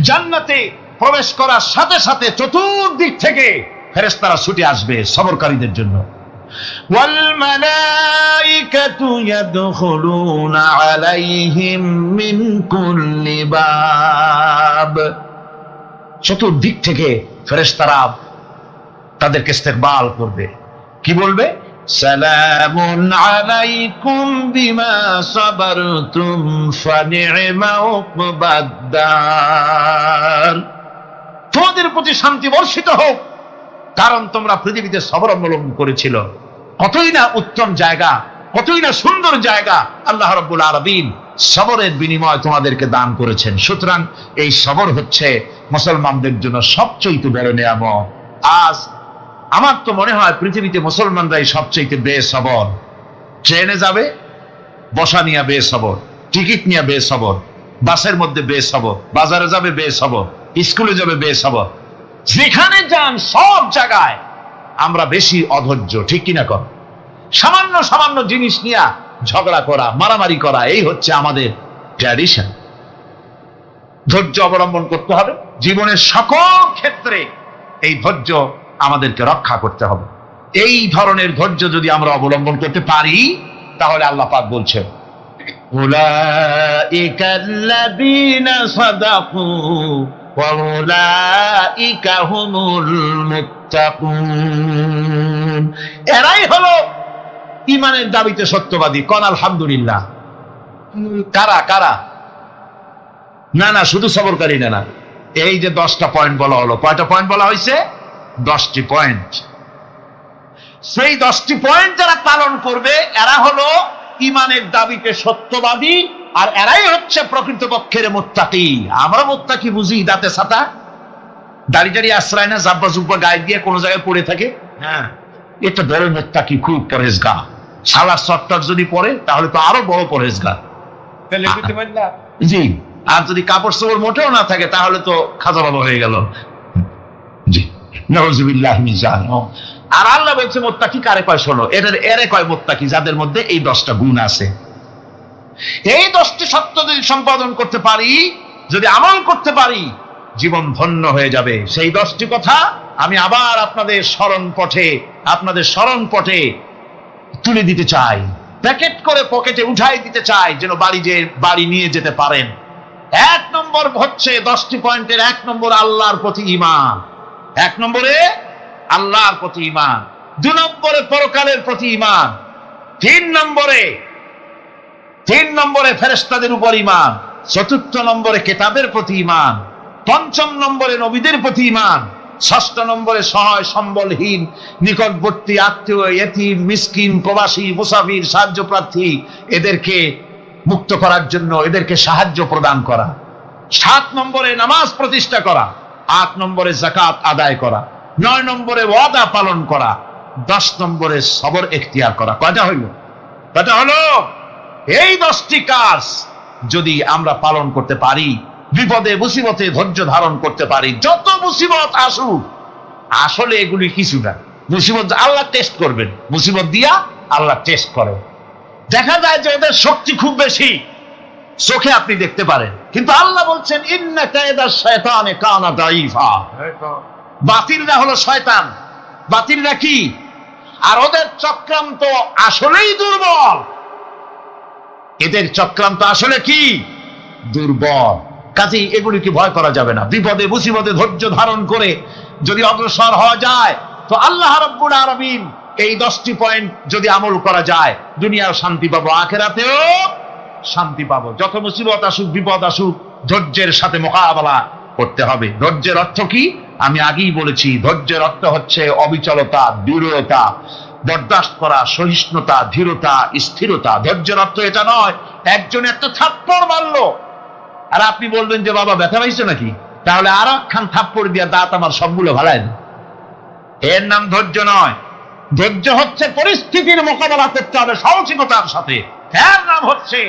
S1: জান্নাতে প্রবেশ করার সাথে সাথে চতুর্দিক থেকে ফেরেশতারা ছুটে আসবে সবরকারীদের জন্য। ওয়াল মালাইকাতু ইয়াদখুলুনা আলাইহিম মিন কুল্লি বাব। চতুর্দিক থেকে ফেরেশতারা তাদেরকে ইস্তেকবাল করবে, কি বলবে? সালামুন আলাইকুম বিমা সাবারতুম ফানি'মা উকবাদ-দার। তোমাদের প্রতি শান্তি বর্ষিত হোক, কারণ তোমরা পৃথিবীতে সবর অবলম্বন করেছিল। কতই না উত্তম জায়গা, কতই না সুন্দর জায়গা আল্লাহ রাব্বুল আলামিন সবরের বিনিময় তোমাদেরকে দান করেছেন। সুতরাং এই সবর হচ্ছে মুসলমানদের জন্য সবচেয়ে বড় নিয়ামত। আজ আমার তো মনে হয় পৃথিবীতে মুসলমানরাই সবচেয়ে বেসবর। ট্রেনে যাবে, বসা নিয়ে বেসবর, টিকিট নিয়ে বেসবর, বাসের মধ্যে বেসবর, বাজারে যাবে বেসবর, স্কুলে যাবে বেসবর, যেখানে যান সব জায়গায় আমরা বেশি অধৈর্য, ঠিক কিনা কর? সামান্য সামান্য জিনিস নিয়ে ঝগড়া করা, মারামারি করা, এই হচ্ছে আমাদের ট্র্যাডিশন। ধৈর্য অবলম্বন করতে হবে জীবনের সকল ক্ষেত্রে, এই ধৈর্য আমাদেরকে রক্ষা করতে হবে। এই ধরনের ধৈর্য যদি আমরা অবলম্বন করতে পারি, তাহলে আল্লাহ পাক বলছেন উলাইকাল্লাযীনা সাদাকু ওয়া উলাইকা হুমুল মুত্তাকুন। এরাই হলো ঈমানের দাবিতে সত্যবাদী। কোন আলহামদুলিল্লাহ। কারা কারা? না না, শুধু সবরকারী না। এই যে 10টা পয়েন্ট বলা হলো, কয়টা পয়েন্ট বলা হয়েছে? 10টি পয়েন্ট। সেই 10টি পয়েন্ট যারা পালন করবে এরা হলো ঈমানের দাবিতে সত্যবাদী, আর এরাই হচ্ছে প্রকৃতপক্ষের মুত্তাকি। আমরা মুত্তাকি বুঝি দাঁতে ছাতা, দাড়ি টাড়ি আশ্রয় না, জাব্বা জুব্বা গায়ে দিয়ে কোনো জায়গায় পড়ে থাকে, হ্যাঁ, এটা ধরে মুত্তাকি, খুব পরহেজগার। সালার চট্টর যদি পড়ে তাহলে তো আরো বড় পরহেজগার। জি, আর যদি কাপড় চোপড় মোটেও না থাকে তাহলে তো খাজা বাবা হয়ে গেল। জি, নাউযুবিল্লাহ মিন যালিক। আর আল্লাহ বলছে মুত্তাকি কারে কয়? শোনো, এরে কয় মুত্তাকি যাদের মধ্যে এই 10টা গুণ আছে। এই 10টি সত্য যদি সম্পাদন করতে পারি, যদি আমল করতে পারি, জীবন ধন্য হয়ে যাবে। সেই 10টি কথা আমি আবার আপনাদের স্মরণ পটে তুলে দিতে চাই, প্যাকেট করে পকেটে উঠাই দিতে চাই, যেন বাড়ি নিয়ে যেতে পারেন। 1 নম্বর হচ্ছে 10টি পয়েন্টের 1 নম্বর আল্লাহর প্রতি ঈমান। 1 নম্বরে আল্লাহর প্রতি ঈমান, 2 নম্বরে পরকালের প্রতি ঈমান, 3 নম্বরে ফেরেশতাদের উপর ঈমান, 4র্থ নম্বরে কিতাবের প্রতি ঈমান, 5ম নম্বরে নবীদের প্রতি ঈমান, 6ষ্ঠ নম্বরে সহায় সম্বলহীন, নিকটবর্তী আত্মীয়, ইতিম, মিসকিন, প্রবাসী, মুসাফির, সাহায্য প্রার্থী, এদেরকে মুক্ত করার জন্য এদেরকে সাহায্য প্রদান করা, 7 নম্বরে নামাজ প্রতিষ্ঠা করা, 8 নম্বরে যাকাত আদায় করা, 9 নম্বরে ওয়াদা পালন করা, 10 নম্বরে সবর এখতিয়ার করা। কয়টা হইল? এই 10টি কাজ যদি আমরা পালন করতে পারি, বিপদে মুসিবতে ধৈর্য ধারণ করতে পারি, যত মুসিবত আসুক, আসলে এগুলি কিছু না। মুসিবত আল্লাহ টেস্ট করবেন, মুসিবত দিয়া আল্লাহ টেস্ট করেন। দেখা যায় যে এদের শক্তি খুব বেশি, চোখে আপনি দেখতে পারেন, কিন্তু আল্লাহ বলছেন ইন্না কায়দাশ শায়তানে কানা দাঈফা। বাতিলরা হলো শয়তান। বাতিলরা কি? আর ওদের চক্রান্ত আসলেই দুর্বল। এদের চক্রান্ত আসলে কি? দুর্বল। কাজেই এগুলিকে ভয় করা যাবে না। বিপদে মুসিবতে ধৈর্য ধারণ করে যদি অগ্রসর হওয়া যায়, তো আল্লাহ রাব্বুল আলামিন এই 10টি পয়েন্ট যদি আমল করা যায়, দুনিয়াও শান্তি পাবো, আখিরাতেও শান্তি পাবো। যত মুসিবত আসুক, বিপদ আসুক, ধৈর্যের সাথে মোকাবেলা করতে হবে। ধৈর্যের অর্থ কি? আমি আগেই বলেছি, ধৈর্যের অর্থ হচ্ছে অবিচলতা, দৃঢ়তা, বরদাস্ত করা, সহিষ্ণুতা, ধীরতা, স্থিরতা। ধৈর্যের অর্থ এটা নয় একজন একটা থাপ্পড় মারলো আর আপনি বলবেন যে বাবা ব্যথা পাইছে নাকি, তাহলে আর একখান থাপ্পড় দিয়া দাঁত আমার সবগুলো ভালাই দেন। এর নাম ধৈর্য নয়। ধৈর্য হচ্ছে পরিস্থিতির মোকাবেলা করতে হবে সাহসিকতার সাথে, এর নাম হচ্ছে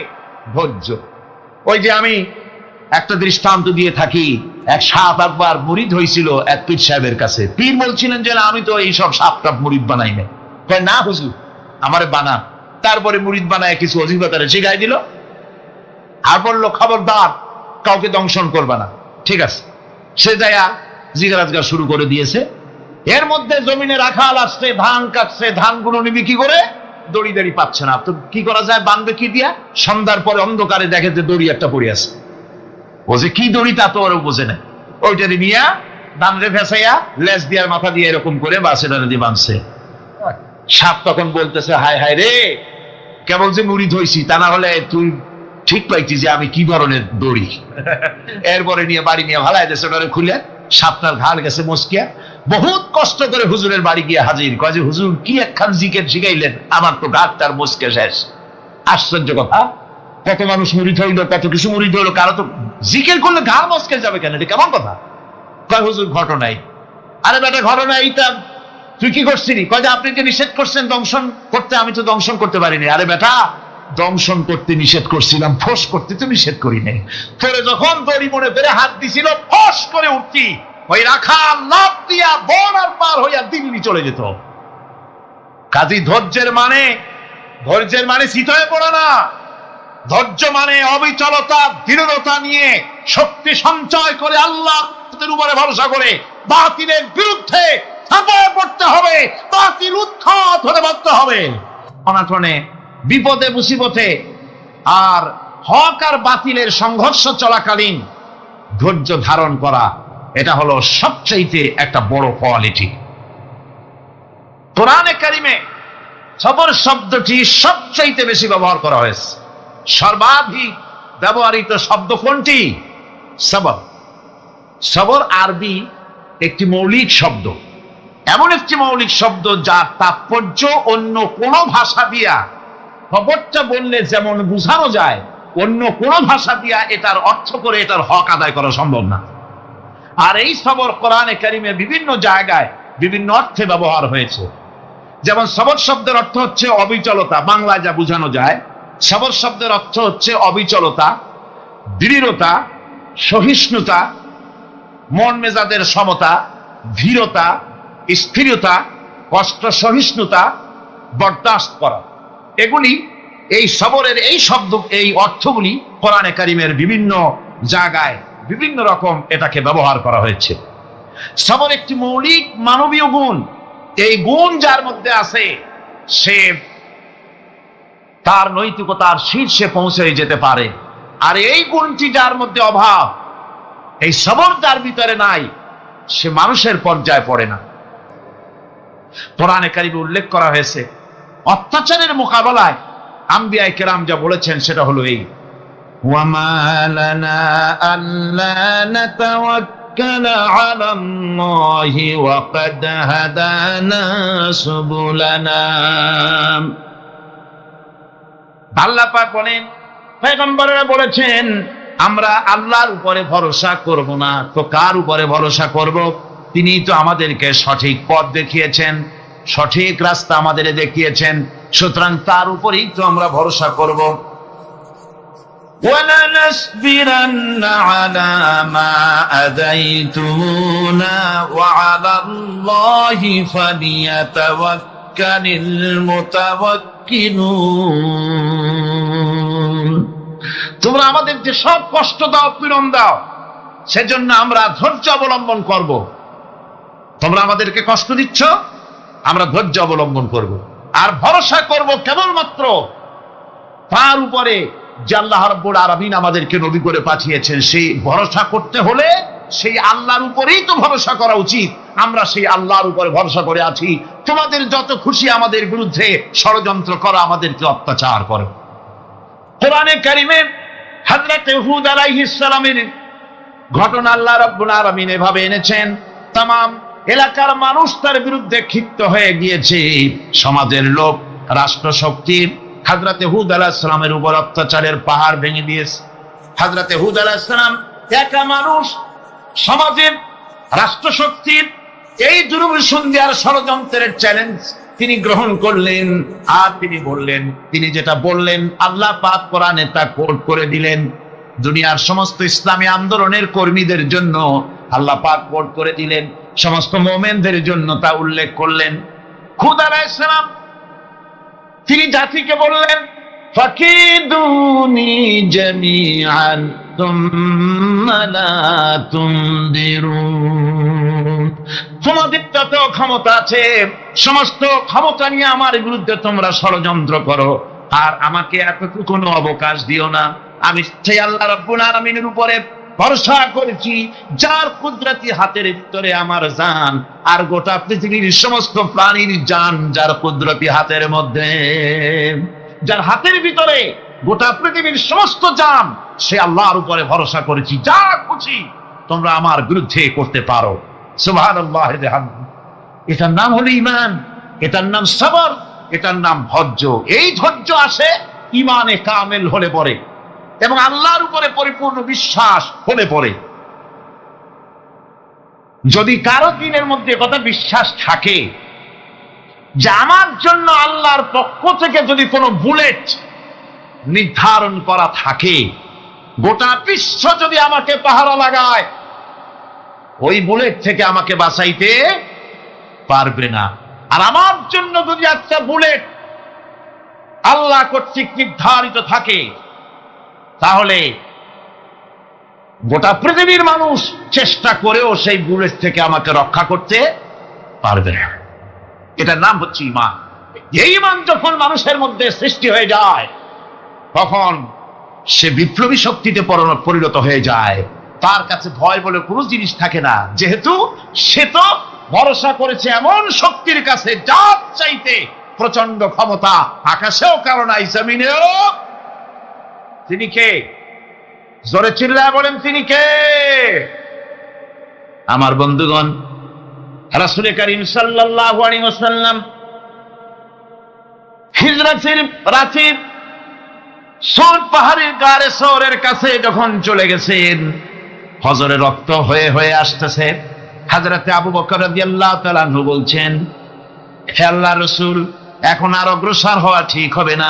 S1: ধৈর্য। ওই যে আমি একটা দৃষ্টান্ত দিয়ে থাকি, এক সাপ একবার মুরিদ হয়েছিল এক পীর সাহেবের কাছে। পীর বলছিলেন যে আমি তো এইসব সাপ টাপ মুরিদ বানাই না। না হুজুর, আমারে বানা। তারপরে মুরিদ বানায় কিছু অজিফাতারে শিখাই দিল আর বললো খবরদার কাউকে দংশন করবা না। ঠিক আছে, সে যায়া জিজ্ঞাসা শুরু করে দিয়েছে। এর মধ্যে জমিনে রাখাল আসছে, ধান কাটছে, ধানগুলো নিবি কি করে, দড়ি দড়ি পাচ্ছে না। তো কি করা যায়, বাঁধবে কি দিয়া? সন্ধ্যার পরে অন্ধকারে দেখে যে দড়ি একটা পড়ে আছে। ও যে কি দড়ি তা তো ওরা বোঝে না। ওইটারে নিয়া ধান রে ফেসাইয়া লেজ দিয়ার মাথা দিয়ে এরকম করে বাসেটারে দিয়ে বাঁধছে। সাপ তখন বলতেছে, হায় হায় রে, কেবল যে মুরিদ হইছি, তা না হলে তুই ঠিক পাইছি যে আমি কি ধরনের দড়ি। এরপরে নিয়ে বাড়ি নিয়ে ভালাই দেশে ওটারে খুলে, সাপটার ঘাড় গেছে মস্কিয়া। বহুত কষ্ট করে হুজুরের বাড়ি গিয়ে হাজির, কয় যে হুজুর কি একখান জিকের শিখাইলেন, আমার তো ঘাটটার মস্কে শেষ। আশ্চর্য কথা, কত মানুষ মুরিদ হইলো, কত কিছু মুরিদ হইলো, কারো তো জিকের করলে ঘাড় মস্কে যাবে কেন, এটা কেমন কথা? কয় হুজুর ঘটনাই। আরে বেটা ঘটনা এইটা, তুই কি করছিলি? কয় যে আপনি যে নিষেধ করছেন দংশন করতে, আমি তো দংশন করতে পারিনি। আরে বেটা, দংশন করতে নিষেধ করছিলাম, ফোঁস করতে তো নিষেধ করি নাই। তোরে যখন দড়ি মনে পেরে হাত দিছিল, ফোঁস করে উঠতি, ওই রাখা লাভ দিয়া বন আর পার হইয়া দিল্লি চলে যেত। কাজী ধৈর্যের মানে শীত হয়ে পড়ে না। ধৈর্য মানে অবিচলতা, দৃঢ়তা নিয়ে শক্তি সঞ্চয় করে আল্লাহর উপরে ভরসা করে বাতিলের বিরুদ্ধে ঝাঁপিয়ে পড়তে হবে, বাতিল উৎখাত হতে বাধ্য হবে। অনাটনে, বিপদে, মুসিবতে আর হক আর বাতিলের সংঘর্ষ চলাকালীন ধৈর্য ধারণ করা, এটা হলো সবচাইতে একটা বড় কোয়ালিটি। কোরআনে কারিমে সবর শব্দটি সবচাইতে বেশি ব্যবহার করা হয়েছে। সর্বাধিক ব্যবহৃত শব্দ কোনটি? সবর। সবর আরবি একটি মৌলিক শব্দ, এমন একটি মৌলিক শব্দ যার তাৎপর্য অন্য কোন ভাষা দিয়া খবরটা বললে যেমন বোঝানো যায়, অন্য কোন ভাষা দিয়া এটার অর্থ করে এটার হক আদায় করা সম্ভব না। আর এই সবর কোরআনে কারিমে বিভিন্ন জায়গায় বিভিন্ন অর্থে ব্যবহার হয়েছে। যেমন সবর শব্দের অর্থ হচ্ছে অবিচলতা, বাংলায় যা বোঝানো যায়। সবর শব্দের অর্থ হচ্ছে অবিচলতা, দৃঢ়তা, সহিষ্ণুতা, মন মেজাজের সমতা, ধীরতা, স্থিরতা, কষ্ট সহিষ্ণুতা, বরদাস্ত করা। এগুলি এই সবরের এই শব্দ, এই অর্থগুলি কোরআনে কারিমের বিভিন্ন জায়গায় বিভিন্ন রকম এটাকে ব্যবহার করা হয়েছে। সবর একটি মৌলিক মানবীয় গুণ। এই গুণ যার মধ্যে আছে, সে তার নৈতিকতার শীর্ষে পৌঁছে যেতে পারে। আর এই গুণটি যার মধ্যে অভাব, এই সবর যার ভিতরে নাই, সে মানুষের পর্যায়ে পড়ে না। কোরআনে কারিমে উল্লেখ করা হয়েছে অত্যাচারের মোকাবেলায় আম্বিয়ায়ে কেরাম যা বলেছেন সেটা হলো এই, ওয়ামা লানা আল্লা নাতাওয়াক্কালা আলাল্লাহি ওয়া ক্বাদ হাদানা সুবুলানা। আল্লাহ পাক বলেন, পয়গম্বররা বলেছেন আমরা আল্লাহর উপরে ভরসা করব না, তো কার উপরে ভরসা করব? তিনি তো আমাদেরকে সঠিক পথ দেখিয়েছেন, সঠিক রাস্তা আমাদের দেখিয়েছেন, সুতরাং তার উপরেই তো আমরা ভরসা করব। وَلَنَصْبِرَنَّ عَلَى مَا آذَيْتُمُونَا وَعَلَى اللَّهِ فَلْيَتَوَكَّلِ الْمُتَوَكِّلُونَ। তোমরা আমাদের যে সব কষ্ট দাও, পীড়ন দাও, সেজন্য আমরা ধৈর্য অবলম্বন করব। তোমরা আমাদেরকে কষ্ট দিচ্ছ, আমরা ধৈর্য অবলম্বন করব আর ভরসা করব কেবলমাত্র তার উপরে যে আল্লাহ রাব্বুল আলামিন আমাদেরকে নবী করে পাঠিয়েছেন। সেই ভরসা করতে হলে সেই আল্লাহর উপরেই তো ভরসা করা উচিত। আমরা সেই আল্লাহর উপরে ভরসা করে আছি। তোমাদের যত খুশি আমাদের বিরুদ্ধে ষড়যন্ত্র করো, আমাদেরকে অত্যাচার করো। কোরআনে কারিমে হযরত হুদ আলাইহিস সালামের ঘটনা আল্লাহ রাব্বুল আলামিন এভাবে এনেছেন, তামাম এলাকার মানুষ তার বিরুদ্ধে ক্ষিপ্ত হয়ে গিয়েছে। সমাজের লোক, রাষ্ট্রশক্তি হযরত হুদ আলাইহিস সালামের উপর অত্যাচারের পাহাড় ভেঙে দিয়েছে। হযরত হুদ আলাইহিস সালাম একা মানুষ, সমাজের রাষ্ট্রশক্তির এই দুর্বিসন্ধির ষড়যন্ত্রের চ্যালেঞ্জ তিনি গ্রহণ করলেন। আর তিনি বললেন, তিনি যেটা বললেন আল্লাহ পাক কোরআনে তা কোট করে দিলেন। দুনিয়ার সমস্ত ইসলামী আন্দোলনের কর্মীদের জন্য আল্লাহ পাক কোট করে দিলেন, সমস্ত মুমিনদের জন্য তা উল্লেখ করলেন। হুদ আলাইহিস সালাম তিনি জাতিকে বললেন, ফাকিদুনি জামিআন তুম্মা লা তুনদিরুন। তোমাদের যত ক্ষমতা আছে সমস্ত ক্ষমতা নিয়ে আমার বিরুদ্ধে তোমরা ষড়যন্ত্র করো, আর আমাকে এতটুকু অবকাশ দিও না। আমি সেই আল্লাহ রাব্বুল আলামিনের উপরে ভরসা করেছি, যার কুদরতি হাতের ভিতরে আমার জান, আর গোটা পৃথিবীর সমস্ত প্রাণীর জান যার কুদরতি হাতের মধ্যে, যার হাতের ভিতরে গোটা পৃথিবীর সমস্ত জান, সে আল্লাহর উপরে ভরসা করেছি। যা খুশি তোমরা আমার বিরুদ্ধে করতে পারো। সুবহানাল্লাহ। এটার নাম হলো ঈমান, এটার নাম সবর, এটার নাম ধৈর্য। এই ধৈর্য আসে ঈমানে কামেল হলে পরে এবং আল্লাহর উপরে পরিপূর্ণ বিশ্বাস হলে পরে। যদি কারো দিনের মধ্যে কথা বিশ্বাস থাকে যে আমার জন্য আল্লাহর পক্ষ থেকে যদি কোনো বুলেট নির্ধারণ করা থাকে, গোটা বিশ্ব যদি আমাকে পাহারা লাগায়, ওই বুলেট থেকে আমাকে বাঁচাইতে পারবে না। আর আমার জন্য যদি একটা বুলেট আল্লাহ কর্তৃক নির্ধারিত থাকে, তাহলে গোটা পৃথিবীর মানুষ চেষ্টা করেও সেই বুলেট থেকে আমাকে রক্ষা করতে পারবে না। এটার নাম হচ্ছে ঈমান। এই ঈমান যখন মানুষের মধ্যে সৃষ্টি হয়ে যায়, তখন সে বিপ্লবী শক্তিতে পরিণত হয়ে যায়। তার কাছে ভয় বলে কোনো জিনিস থাকে না, যেহেতু সে তো ভরসা করেছে এমন শক্তির কাছে যার চাইতে প্রচন্ড ক্ষমতা আকাশেও কারো নাই, জমিনেও। তিনি কে? জোরে চিল্লায় বলেন, তিনি কে? আমার বন্ধুগণ, রাসূল করিম সাল্লাল্লাহু আলাইহি ওয়াসাল্লাম হিজরতের রাতে সৌর পাহাড়ের গারে সৌরের কাছে যখন চলে গেছেন, হজরে রক্ত হয়ে হয়ে আসতেছে। হযরতে আবু বকর রাদিয়াল্লাহু তাআলা আনহু বলছেন, হে আল্লাহর রাসূল, এখন আর অগ্রসর হওয়া ঠিক হবে না,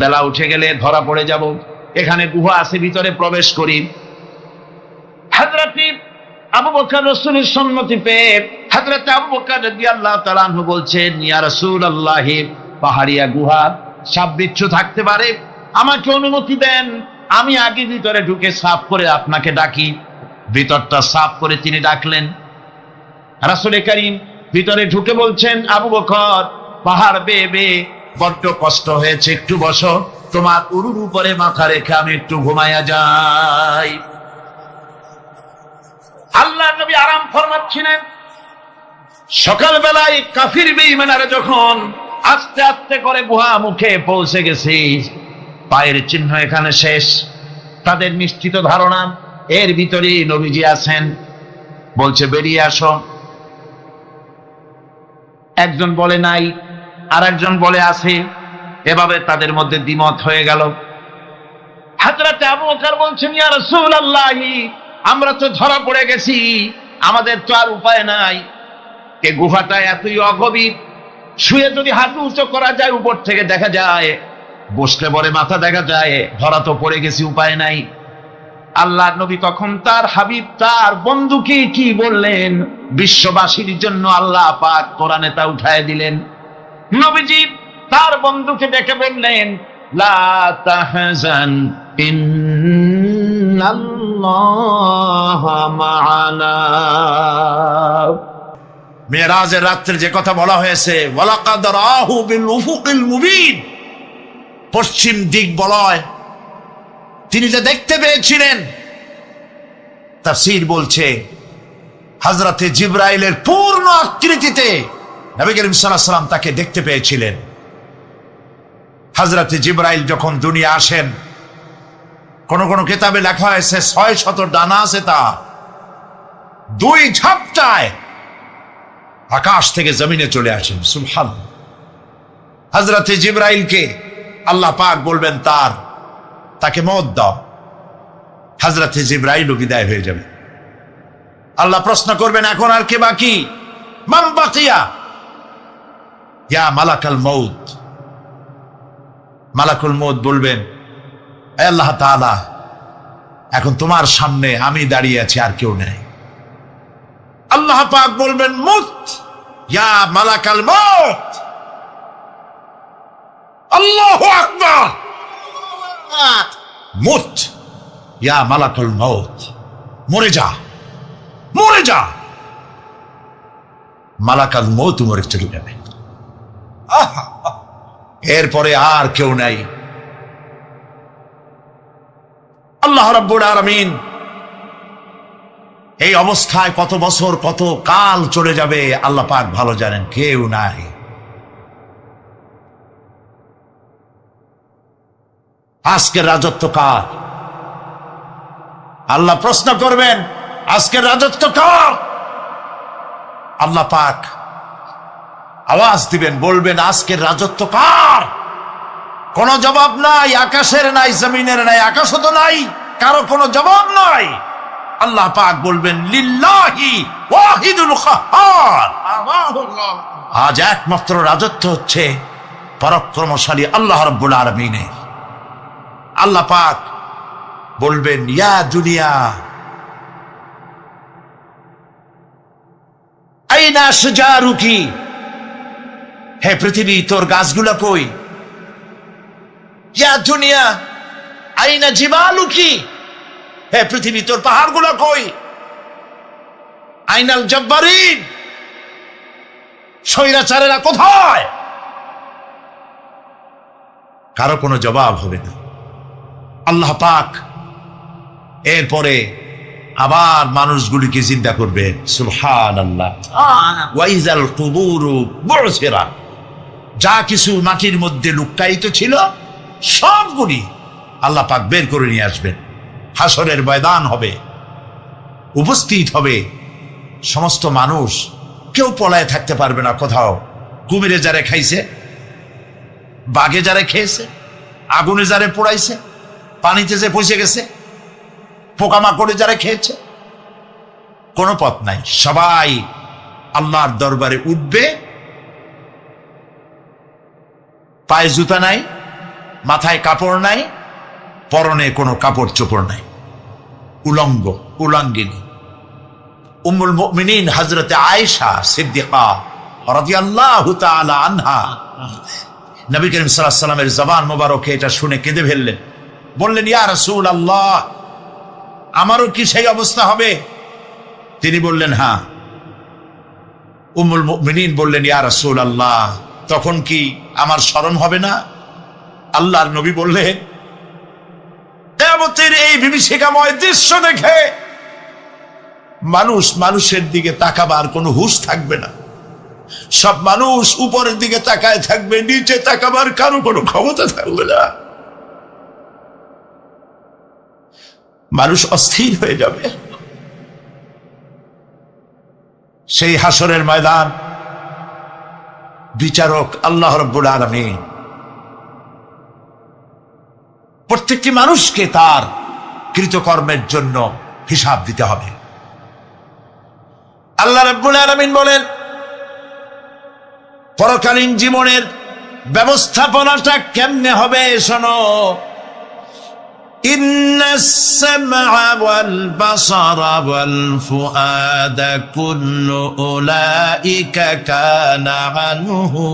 S1: বেলা উঠে গেলে ধরা পড়ে যাব। এখানে গুহা আছে, ভিতরে প্রবেশ করি। হযরতে আবু বকর রাসূলের সম্মতি পেয়ে হযরতে আবু বকর রাদিয়াল্লাহু তাআলা আনহু বলছেন, ইয়া রাসূলুল্লাহ, পাহাড়িয়া গুহা, সাপ বিচ্ছু থাকতে পারে, আমাকে অনুমতি দেন, আমি আগে ভিতরে ঢুকে সাফ করে আপনাকে ডাকি। ভিতরটা সাফ করে তিনি ডাকলেন। রাসূল করিম ভিতরে ঢুকে বলছেন, আবু বকর, পাহাড় বেয়ে বেয়ে বড্ড কষ্ট হয়েছে, একটু বসো, তোমার উরুর উপরে মাথা রেখে আমি একটু ঘুমাইয়া যাই। আল্লাহর নবী আরাম ফরমাচ্ছিলেন। সকালবেলায় কাফির বেঈমানেরা যখন আস্তে আস্তে করে গুহা মুখে পৌঁছে গেছে, পায়ের চিহ্ন এখানে শেষ, তাদের নিশ্চিত ধারণা এর ভিতরে নবীজি আছেন। বলছে, বেরিয়ে আসো। একজন বলে নাই, আর একজন বলে আছে। এভাবে তাদের মধ্যে দ্বিমত হয়ে গেল। হযরতে আবু বকর বলছেন, ইয়া রাসূলুল্লাহ, আমরা তো ধরা পড়ে গেছি, আমাদের তো আর উপায় নাই। এই গুহাটা এতই অগভীর, শুয়ে যদি হাঁটু উঁচু করা যায় উপর থেকে দেখা যায়, বসলে পরে মাথা দেখা যায়, ধরা তো পড়ে গেছি, উপায় নাই। আল্লাহর নবী তখন তার হাবিব, তার বন্ধুকে কি বললেন? বিশ্ববাসীর জন্য আল্লাহ পাক কোরআনে তা উঠায় দিলেন। নবীজি তার বন্ধুকে ডেকে বললেন, লা তাহজান ইন্নাল্লাহা মা'ানা। মেরাজের রাত্রে যে কথা বলা হয়েছে, ওয়ালাকাদ রাহু বিল উফুকিল মুবিন, পশ্চিম দিক বলয় তিনি যে দেখতে পেয়েছিলেন,
S2: তাফসীর বলছে হযরতে জিবরাইলের পূর্ণ আকৃতিতে নবী করিম সাল্লাল্লাহু আলাইহি ওয়াসাল্লাম তাকে দেখতে পেয়েছিলেন। হযরতে জিবরাইল যখন দুনিয়া আসেন, কোন কোন কিতাবে লেখা হয়েছে 600 ডানা আছে, তা 2 ঝাপটায় আকাশ থেকে জমিনে চলে আসেন। সুবহানাল্লাহ। হযরতে জিবরাইলকে আল্লাহ পাক বলবেন তাকে মওত দাও, হযরতে জিবরাইলও বিদায় হয়ে যাবে। আল্লাহ প্রশ্ন করবেন, এখন আর কে বাকি? মান বাকিয়া ইয়া মালাকাল মউত। মালাকুল মউত বলবেন, হে আল্লাহ তাআলা, এখন তোমার সামনে আমি দাঁড়িয়ে আছি, আর কেউ নেই। আল্লাহ পাক বলবেন, মুত ইয়া মালাকাল মউত। আল্লাহু আকবার। মুত ইয়া মালাকুল মউত। মরে যা, মরে যা। মালাকাল মউত মরে চলে যাবে। এরপরে আর কেউ নাই। আল্লাহ রাব্বুল আলামিন এই অবস্থায় কত বছর কত কাল চলে যাবে আল্লাহ পাক ভালো জানেন, কেউ নাই। আজকের রাজত্ব কার? আল্লাহ প্রশ্ন করবেন, আজকের রাজত্ব কার? আল্লাহ পাক আওয়াজ দিবেন, বলবেন, আজকের রাজত্ব কার? কোন জবাব নাই, আকাশের নাই, জমিনের নাই, আকাশও তো নাই, কারো কোনো জবাব নাই। আল্লাহ পাক বলবেন, লিল্লাহি ওয়াহিদুল কাহ্হার। আজ একমাত্র রাজত্ব হচ্ছে পরাক্রমশালী আল্লাহ রাব্বুল আলামিনের। আল্লাহ পাক বলবেন, ইয়া দুনিয়া আইনা শাজারুকি। হে পৃথিবী, তোর গাছগুলা কই? ইয়া দুনিয়া আইনা জিবালুকি। হে পৃথিবী, তোর পাহাড়গুলা কই? আইনাল জব্বারিন। স্বৈরাচারেরা কোথায়? কারো কোনো জবাব হবে না। আল্লাহ পাক এরপরে আবার মানুষগুলিকে চিন্তা করবেন। সুবহানাল্লাহ। ওয়াইজাল কুবুরু বু'সিরাত। যা কিছু মাটির মধ্যে লুক্কায়িত ছিল সবগুলি আল্লাহ পাক বের করে নিয়ে আসবেন। হাসরের ময়দান হবে, উপস্থিত হবে সমস্ত মানুষ। কেউ পলায় থাকতে পারবে না কোথাও। কুমিরে যারে খাইছে, বাঘে যারে খেয়েছে, আগুনে যারে পোড়াইছে, পানিতে যে পচে গেছে, পোকামাকড়ে যারা খেয়েছে, কোনো পথ নাই। সবাই আল্লাহর দরবারে উঠবে। পায়ে জুতা নাই, মাথায় কাপড় নাই, পরনে কোনো কাপড় চোপড় নাই, উলঙ্গ উলঙ্গিনী। উম্মুল মুমিনিন হযরতে আয়েশা সিদ্দিকা রাদিয়াল্লাহু তাআলা আনহা, নবী করিম সাল্লাল্লাহু আলাইহি ওয়াসাল্লামের জবান মোবারকে এটা শুনে কেঁদে ফেললেন। বললেন, ইয়া রাসূলুল্লাহ, আমারও কি সেই অবস্থা হবে? তিনি বললেন, হ্যাঁ। উম্মুল মুমিনিন বললেন, ইয়া রাসূলুল্লাহ, তখন কি আমার শরম হবে না? আল্লাহর নবী বললেন, কিয়ামতের এই বিভীষিকাময় দৃশ্য দেখে মানুষ মানুষের দিকে তাকাবার কোনো হুঁশ থাকবে না। সব মানুষ উপরের দিকে তাকায় থাকবে, নিচে তাকাবার কারো কোনো ক্ষমতা থাকবে না। মানুষ অস্থির হয়ে যাবে। সেই হাসরের ময়দান বিচারক আল্লাহ রাব্বুল আলামিন প্রত্যেকটি মানুষকে তার কৃতকর্মের জন্য হিসাব দিতে হবে। আল্লাহ রাব্বুল আলামিন বলেন, পরকালীন জীবনের ব্যবস্থাপনাটা কেমনে হবে শোনো। ইন্নাস সামআ ওয়াল বাসারা ওয়াল ফুআদা কুল্লু উলাইকা কানা আনহু